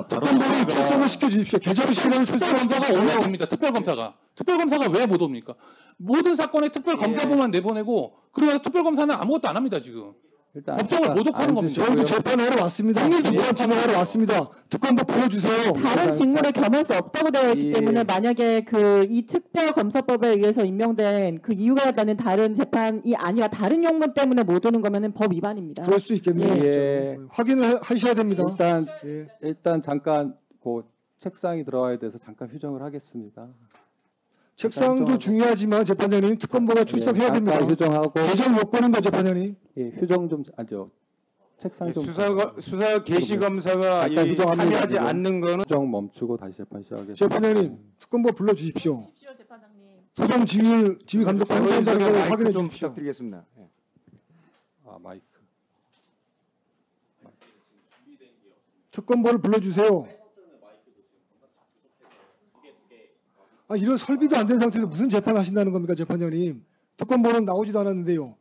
특검보를 출석을 시켜주십시오. 개정 시간에 특별검사가 오면 됩니다. 특별검사가 왜 못 옵니까? 모든 사건에 특별검사부만 내보내고 그래서 특별검사는 아무것도 안 합니다. 지금 법정을 모독하는 겁니다. 저희도 재판하러 왔습니다. 재판 진행하러 왔습니다. 특검보 불러주세요. 다른 직무를 겸할 수 없다고 되어 있기 때문에 만약에 이 특별검사법에 의해서 임명된 그 이유가 나는 다른 재판이 아니라 다른 용문 때문에 못 오는 거면은 법 위반입니다. 그럴 수 있겠네요. 확인을 하셔야 됩니다. 일단 잠깐 그 책상이 들어와야 돼서 잠깐 휴정을 하겠습니다. 책상도 중요하지만 재판장님 특검보가 출석해야 됩니다. 휴정하고 개정 요건입니다, 재판장님. 휴정 좀 아죠. 책상 좀 수사 개시 검사가 참여하지 않는 거는 휴정 멈추고 다시 재판 시작하겠습니다. 재판장님 특검보 불러주십시오. 소정 지휘 감독관 행사한다는 걸 확인해 좀 주십시오. 부탁드리겠습니다. 마이크. 특검보를 불러주세요. 이런 설비도 안 된 상태에서 무슨 재판을 하신다는 겁니까, 재판장님? 특검보는 나오지도 않았는데요.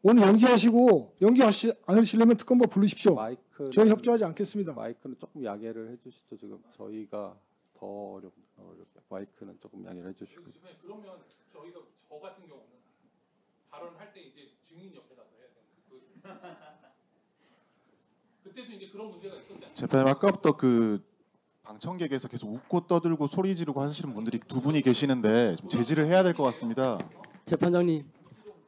오늘 연기하시 않으시려면 특검보 부르십시오. 저는 협조하지 않겠습니다. 마이크는 조금 양해를 해주시죠. 지금 저희가 더 어렵게 마이크는 조금 양해를 해주시고. 그러면 저희가 저 같은 경우는 발언할 때 이제 증인 옆에 가서 해야 되는 그때도 이제 그런 문제가 있었잖아요. 재판님 아까부터 그 방청객에서 계속 웃고 떠들고 소리 지르고 하시는 분들이 두 분이 계시는데 좀 제지를 해야 될 것 같습니다. 재판장님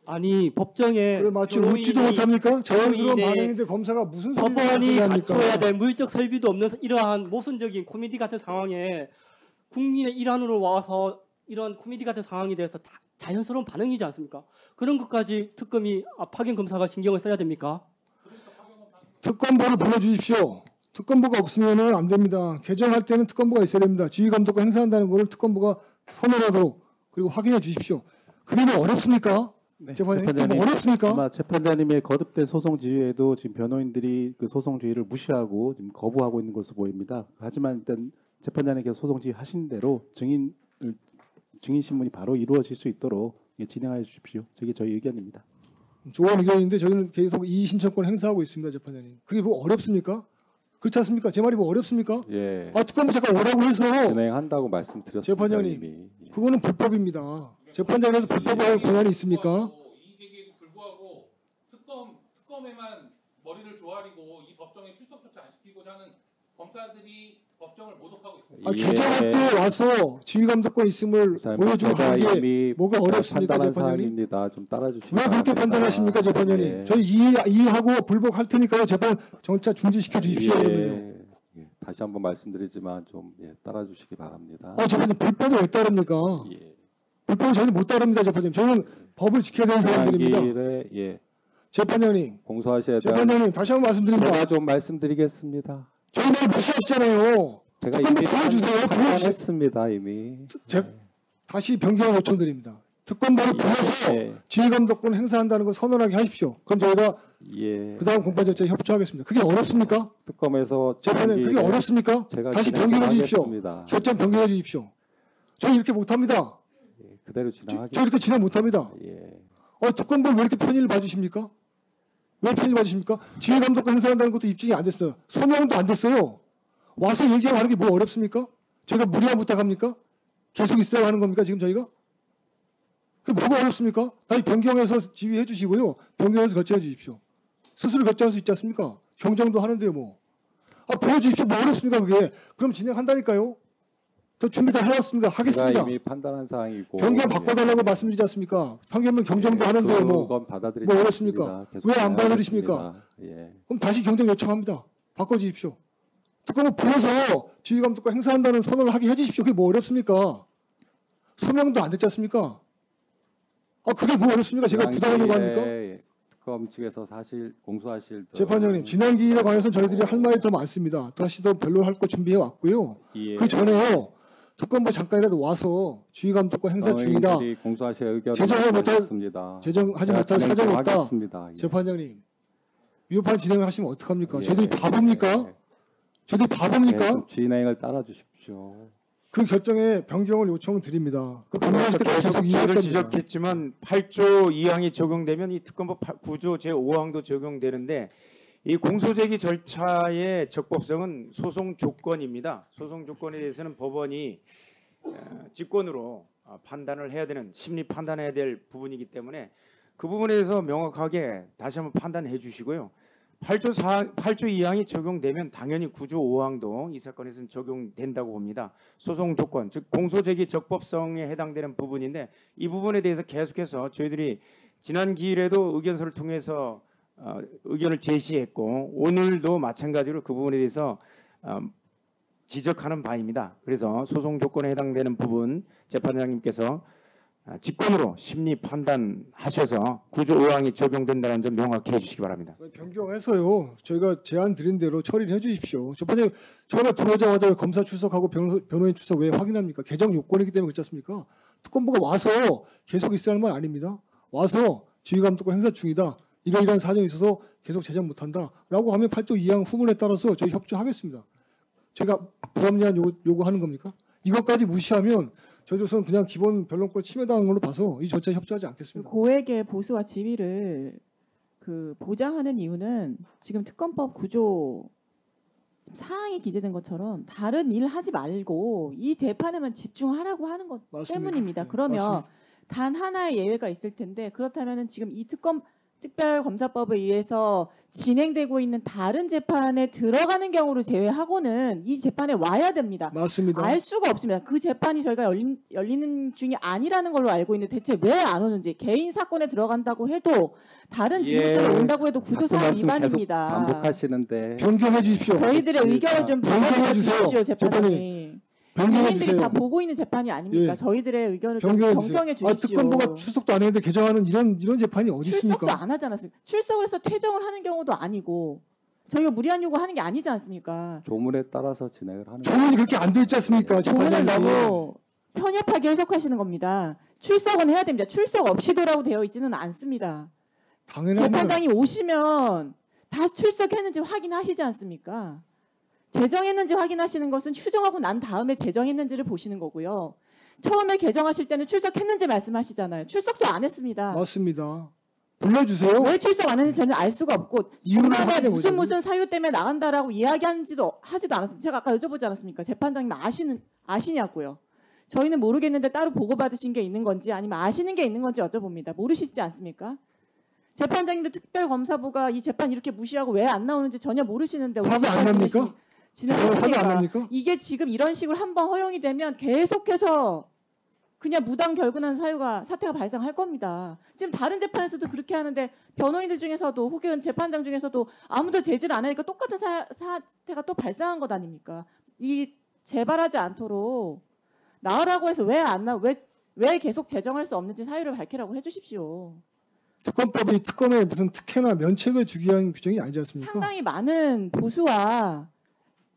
아니 법정에 그래 마치 변호인이 웃지도 못합니까? 자연스러운 변호인의 반응인데 검사가 무슨 소리를 법원이 합니까? 갖춰야 될 물적 설비도 없는 이러한 모순적인 코미디 같은 상황에 국민의 일환으로 와서 이런 코미디 같은 상황에 대해서 다 자연스러운 반응이지 않습니까? 그런 것까지 특검이 파견 검사가 신경을 써야 됩니까? 특검보를 불러주십시오. 특검보가 없으면 안 됩니다. 개정할 때는 특검보가 있어야 됩니다. 지휘감독과 행사한다는 것을 특검보가 선언하도록 그리고 확인해 주십시오. 그게 뭐 어렵습니까? 네, 재판장님 뭐 어렵습니까? 아마 재판장님의 거듭된 소송 지휘에도 지금 변호인들이 그 소송 지휘를 무시하고 지금 거부하고 있는 것으로 보입니다. 하지만 일단 재판장님께서 소송 지휘하신 대로 증인 신문이 바로 이루어질 수 있도록 진행하여 주십시오. 저게 저희 의견입니다. 좋은 의견인데 저희는 계속 이의 신청권 행사하고 있습니다, 재판장님. 그게 뭐 어렵습니까? 그렇지 않습니까? 제 말이 뭐 어렵습니까? 예. 특검부 잠깐 오라고 해서 진행한다고 말씀드렸습니다. 재판장님. 이미. 예. 그거는 불법입니다. 재판장에서 불법할 권한이 있습니까? 이의제기에도 불구하고 특검에만 머리를 조아리고 이 법정에 출석조차 안 시키고자 하는 검사들이 법정을 모독하고 있습니다. 개정할 때 와서 지휘감독권 있음을 보여주고 하는 게 뭐가 어렵습니까, 판단한 재판장님? 사항입니다. 좀 따라주시기 왜 그렇게 바랍니다. 판단하십니까, 재판장님? 예. 저희 이해하고 불복할 테니까요. 재판 정차 중지시켜 주십시오. 그러면요. 예. 다시 한번 말씀드리지만 좀 따라주시기 바랍니다. 재판장님 불법을 왜 따릅니까? 예. 불법을 저희는 못 따릅니다, 재판장님. 저희는 법을 지켜야 되는 사람들입니다. 길에 재판장님, 공소하셔야 돼요. 재판장님 다시 한번 말씀드립니다. 제가 좀 말씀드리겠습니다. 저희 말 무시하시잖아요. 제가 특검 이미 불러주세요. 판단했습니다. 이미. 다시 변경 요청드립니다. 특검법을 불러서 예. 지휘감독권 행사한다는 걸 선언하게 하십시오. 그럼 저희가 예. 그 다음 공판 절차에 협조하겠습니다. 그게 어렵습니까? 특검에서 재판장님, 그게 어렵습니까? 제가 다시 변경해 주십시오. 진행하겠습니다. 결정 변경해 주십시오. 저희 이렇게 못합니다. 예, 그대로 진행하겠습니다. 저 이렇게 진행 못합니다. 예. 특검법 왜 이렇게 편의를 봐주십니까? 왜 편의를 봐주십니까? 지휘감독권 행사한다는 것도 입증이 안 됐습니다. 소명도 안 됐어요. 와서 얘기하고 하는 게 뭐 어렵습니까? 저희가 무리한 부탁합니까? 계속 있어야 하는 겁니까 지금 저희가? 그게 뭐가 어렵습니까? 다시 변경해서 지휘해 주시고요. 변경해서 결정해 주십시오. 스스로 결정할 수 있지 않습니까? 경정도 하는데요 뭐. 보여주십시오. 뭐 어렵습니까 그게? 그럼 진행한다니까요. 더 준비 다 해왔습니다. 하겠습니다. 제가 이미 판단한 사항이고 변경 바꿔달라고 말씀드리지 않습니까? 판결문 경정도 하는데요 뭐. 그건 받아들이지 뭐 어렵습니까? 않습니다. 계속 왜 안 받아들이십니까? 진행하겠습니다. 예. 그럼 다시 경정 요청합니다. 바꿔주십시오. 특검을 불러서 지휘감독과 행사한다는 선언을 하게 해주십시오. 그게 뭐 어렵습니까? 소명도 안 됐지 않습니까? 그게 뭐 어렵습니까? 제가 부당하려고 합니까? 특검 측에서 사실 공소하실 재판장님, 지난 기일에 관해서는 저희들이 할 말이 더 많습니다. 다시 더 별로 할 거 준비해 왔고요. 예. 그 전에요. 특검부 잠깐이라도 와서 지휘감독과 행사 중이다. 공소하실 의견을 제정하지 말씀드리겠습니다. 제정하지 못할 사정이 없다. 하겠습니다. 예. 재판장님, 위협한 진행을 하시면 어떡합니까? 예. 저희들이 바보입니까? 저희들이 예, 바보입니까? 좀 진행을 따라 주십시오. 그 결정에 변경을 요청드립니다. 그 변경하실 때 계속 기회를 이해할 겁니다. 지적했지만 8조 2항이 적용되면 이 특검법 9조 제5항도 적용되는데 이 공소제기 절차의 적법성은 소송 조건입니다. 소송 조건에 대해서는 법원이 직권으로 판단을 해야 되는 심리 판단해야 될 부분이기 때문에 그 부분에 대해서 명확하게 다시 한번 판단해 주시고요. 8조 2항이 적용되면 당연히 9조 5항도 이 사건에서는 적용된다고 봅니다. 소송 조건, 즉 공소제기 적법성에 해당되는 부분인데 이 부분에 대해서 계속해서 저희들이 지난 기일에도 의견서를 통해서 의견을 제시했고 오늘도 마찬가지로 그 부분에 대해서 지적하는 바입니다. 그래서 소송 조건에 해당되는 부분 재판장님께서 직권으로 심리 판단하셔서 9조 5항이 적용된다는 점 명확히 해주시기 바랍니다. 변경해서요. 저희가 제안 드린 대로 처리를 해주십시오. 재판장님, 저희가 들어오자마자 검사 출석하고 변호인 출석 왜 확인합니까? 개정 요건이기 때문에 그렇지 않습니까? 특검부가 와서 계속 있으라는 말 아닙니다. 와서 지휘감독과 행사 중이다. 이러이러한 사정이 있어서 계속 제정 못한다라고 하면 8조 2항 후문에 따라서 저희 협조하겠습니다. 제가 불합리한 요구하는 겁니까? 이것까지 무시하면 저희로서는 그냥 기본 변론권 침해당한 걸로 봐서 이 절차에 협조하지 않겠습니다. 고액의 보수와 지위를 보장하는 이유는 지금 특검법 9조 사항이 기재된 것처럼 다른 일 하지 말고 이 재판에만 집중하라고 하는 것 맞습니다. 때문입니다. 네, 그러면 맞습니다. 단 하나의 예외가 있을 텐데 그렇다면 지금 이 특검 특별검사법에 의해서 진행되고 있는 다른 재판에 들어가는 경우를 제외하고는 이 재판에 와야 됩니다. 맞습니다. 알 수가 없습니다. 그 재판이 저희가 열리는 중이 아니라는 걸로 알고 있는데 대체 왜 안 오는지, 개인 사건에 들어간다고 해도 다른 지문들에 온다고 해도 구조사항 자꾸 말씀 계속 위반입니다. 반복하시는데 변경해 주십시오. 저희들의 의견을 좀 변경해 받아주십시오, 주세요. 재판장님. 변경해 국민들이 주세요. 다 보고 있는 재판이 아닙니까? 예. 저희들의 의견을 좀 변경해 정정해 주세요. 주십시오. 특검보가 출석도 안 했는데 개정하는 이런 재판이 어디 출석도 있습니까? 안 하지 않았습니까? 출석을 해서 퇴정을 하는 경우도 아니고 저희가 무리한 요구하는 게 아니지 않습니까? 조문에 따라서 진행을 하는 조문이 그렇게 안 돼 있지 않습니까? 조문을 재판장님. 너무 편협하게 해석하시는 겁니다. 출석은 해야 됩니다. 출석 없이도라고 되어 있지는 않습니다. 당연합니다. 재판장이 오시면 다 출석했는지 확인하시지 않습니까? 제정했는지 확인하시는 것은 휴정하고 난 다음에 제정했는지를 보시는 거고요. 처음에 개정하실 때는 출석했는지 말씀하시잖아요. 출석도 안 했습니다. 맞습니다. 불러주세요. 왜 출석 안 했는지 저는 알 수가 없고 이유를 중간에 확인해 보자고요. 무슨 사유 때문에 나간다라고 이야기하지도 않았습니다. 제가 아까 여쭤보지 않았습니까? 재판장님 아시냐고요. 저희는 모르겠는데 따로 보고받으신 게 있는 건지 아니면 아시는 게 있는 건지 여쭤봅니다. 모르시지 않습니까? 재판장님도 특별검사부가 이 재판 이렇게 무시하고 왜 안 나오는지 전혀 모르시는데 화가 안 납니까? 화가 안 진행하시니까 납니까? 이게 지금 이런 식으로 한번 허용이 되면 계속해서 그냥 무당 결근한 사태가 발생할 겁니다. 지금 다른 재판에서도 그렇게 하는데 변호인들 중에서도 혹은 재판장 중에서도 아무도 제지를 안 하니까 똑같은 사태가 또 발생한 것 아닙니까? 이 재발하지 않도록 나으라고 해서 왜 계속 제정할 수 없는지 사유를 밝히라고 해주십시오. 특검법이 특검에 무슨 특혜나 면책을 주기 위한 규정이 아니지 않습니까? 상당히 많은 보수와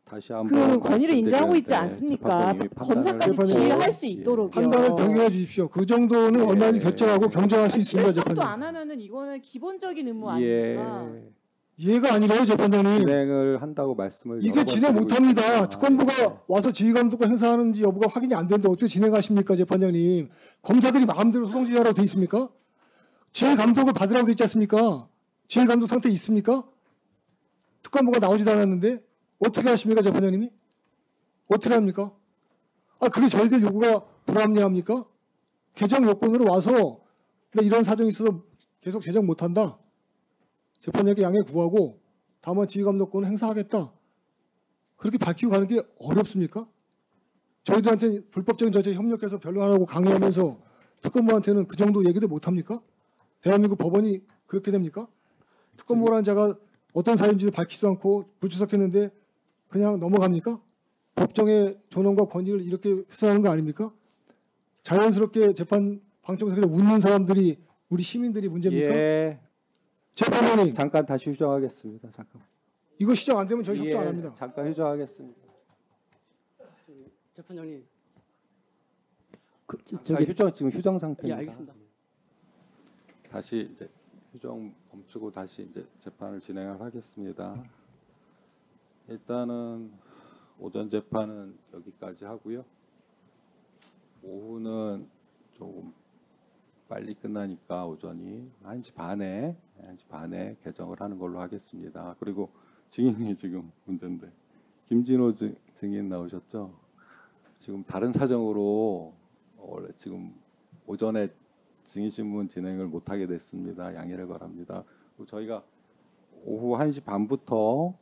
다시 한번 그 권위를 인정하고 있지 말씀드리는데 않습니까? 재판장님이 검사까지 판단을 지휘할 수 예. 있도록요. 판단을 변경해 주십시오. 그 정도는 예. 얼마든지 결정하고 경정할 수 있습니다, 출석도 재판장님. 안 하면은 이거는 기본적인 의무 예. 아닙니까? 이해가 아니라요, 재판장님. 진행을 한다고 말씀을 이게 여러 번 진행 드리고 못합니다. 있습니다. 특검부가 와서 지휘감독과 행사하는지 여부가 확인이 안 되는데 어떻게 진행하십니까, 재판장님? 검사들이 마음대로 소송지휘하라고 돼 있습니까? 지휘감독을 받으라고 돼 있지 않습니까? 지휘감독 상태 있습니까? 특검부가 나오지도 않았는데 어떻게 하십니까, 재판장님이? 어떻게 합니까? 그게 저희들 요구가 불합리합니까? 개정 요건으로 와서 나 이런 사정이 있어서 계속 제정 못한다. 재판장께 양해 구하고 다만 지휘감독권을 행사하겠다. 그렇게 밝히고 가는 게 어렵습니까? 저희들한테 불법적인 절차에 협력해서 변론하라고 강요하면서 특검부한테는 그 정도 얘기도 못합니까? 대한민국 법원이 그렇게 됩니까? 특검부라는 자가 어떤 사유인지도 밝히지도 않고 불출석했는데 그냥 넘어갑니까? 법정의 존엄과 권위를 이렇게 훼손하는 거 아닙니까? 자연스럽게 재판 방청석에서 웃는 사람들이 우리 시민들이 문제입니까? 예. 재판장님, 잠깐 다시 휴정하겠습니다. 잠깐. 이거 시정 안 되면 저희 예, 협조 안 합니다. 잠깐 휴정하겠습니다. 재판장님. 휴정 지금 휴정 상태입니다. 예, 알겠습니다. 다시 이제 휴정 멈추고 다시 이제 재판을 진행을 하겠습니다. 일단은 오전 재판은 여기까지 하고요. 오후는 조금 빨리 끝나니까 오전이 1시 반에 개정을 하는 걸로 하겠습니다. 그리고 증인이 지금 문제인데 김진호 증인 나오셨죠? 지금 다른 사정으로 원래 지금 오전에 증인신문 진행을 못하게 됐습니다. 양해를 바랍니다. 그리고 저희가 오후 1시 반부터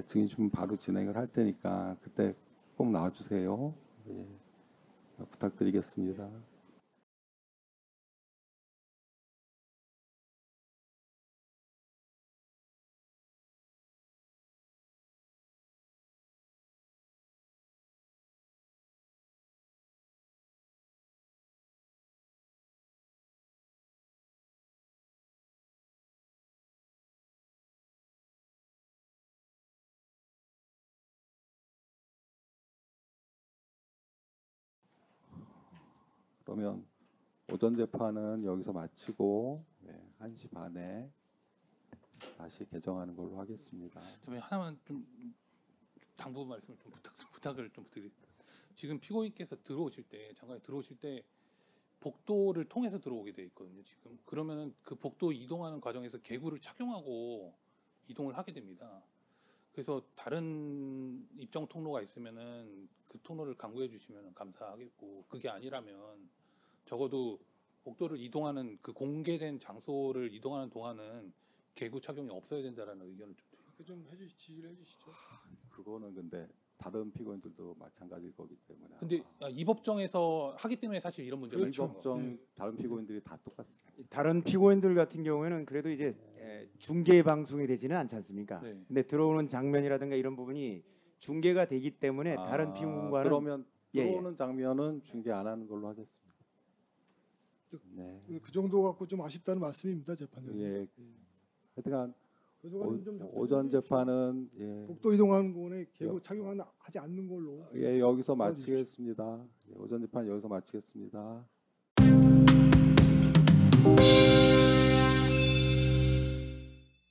증인신문 바로 진행을 할 테니까 그때 꼭 나와주세요. 예, 부탁드리겠습니다. 그러면 오전 재판은 여기서 마치고 1시 반에 다시 개정하는 걸로 하겠습니다. 하나만 좀 당부 말씀을 좀 부탁을 좀 드릴게요. 지금 피고인께서 잠깐 들어오실 때 복도를 통해서 들어오게 돼 있거든요. 지금 그러면은 그 복도 이동하는 과정에서 개구를 착용하고 이동을 하게 됩니다. 그래서 다른 입정 통로가 있으면은 그 통로를 강구해 주시면 감사하겠고, 그게 아니라면 적어도 복도를 이동하는 그 공개된 장소를 이동하는 동안은 개구 착용이 없어야 된다라는 의견을 좀 드립니다. 좀 지지를 해주시죠. 그거는 근데 다른 피고인들도 마찬가지일 거기 때문에. 근데 이 법정에서 하기 때문에 사실 이런 문제가 그렇죠. 있는 거예요. 네. 다른 피고인들이 다 똑같습니다. 다른 피고인들 같은 경우에는 그래도 이제 중계 방송이 되지는 않지 않습니까? 네. 근데 들어오는 장면이라든가 이런 부분이 중계가 되기 때문에 다른 피고인과는 그러면 예, 예. 들어오는 장면은 중계 안 하는 걸로 하겠습니다. 네. 그 정도 갖고 좀 아쉽다는 말씀입니다, 재판장님. 예. 하여튼간 그동안은 좀 오전 재판은 예, 복도 이동하는 거에 개구 착용하지 않는 걸로. 예 여기서 도와주십시오. 마치겠습니다. 예, 오전 재판 여기서 마치겠습니다.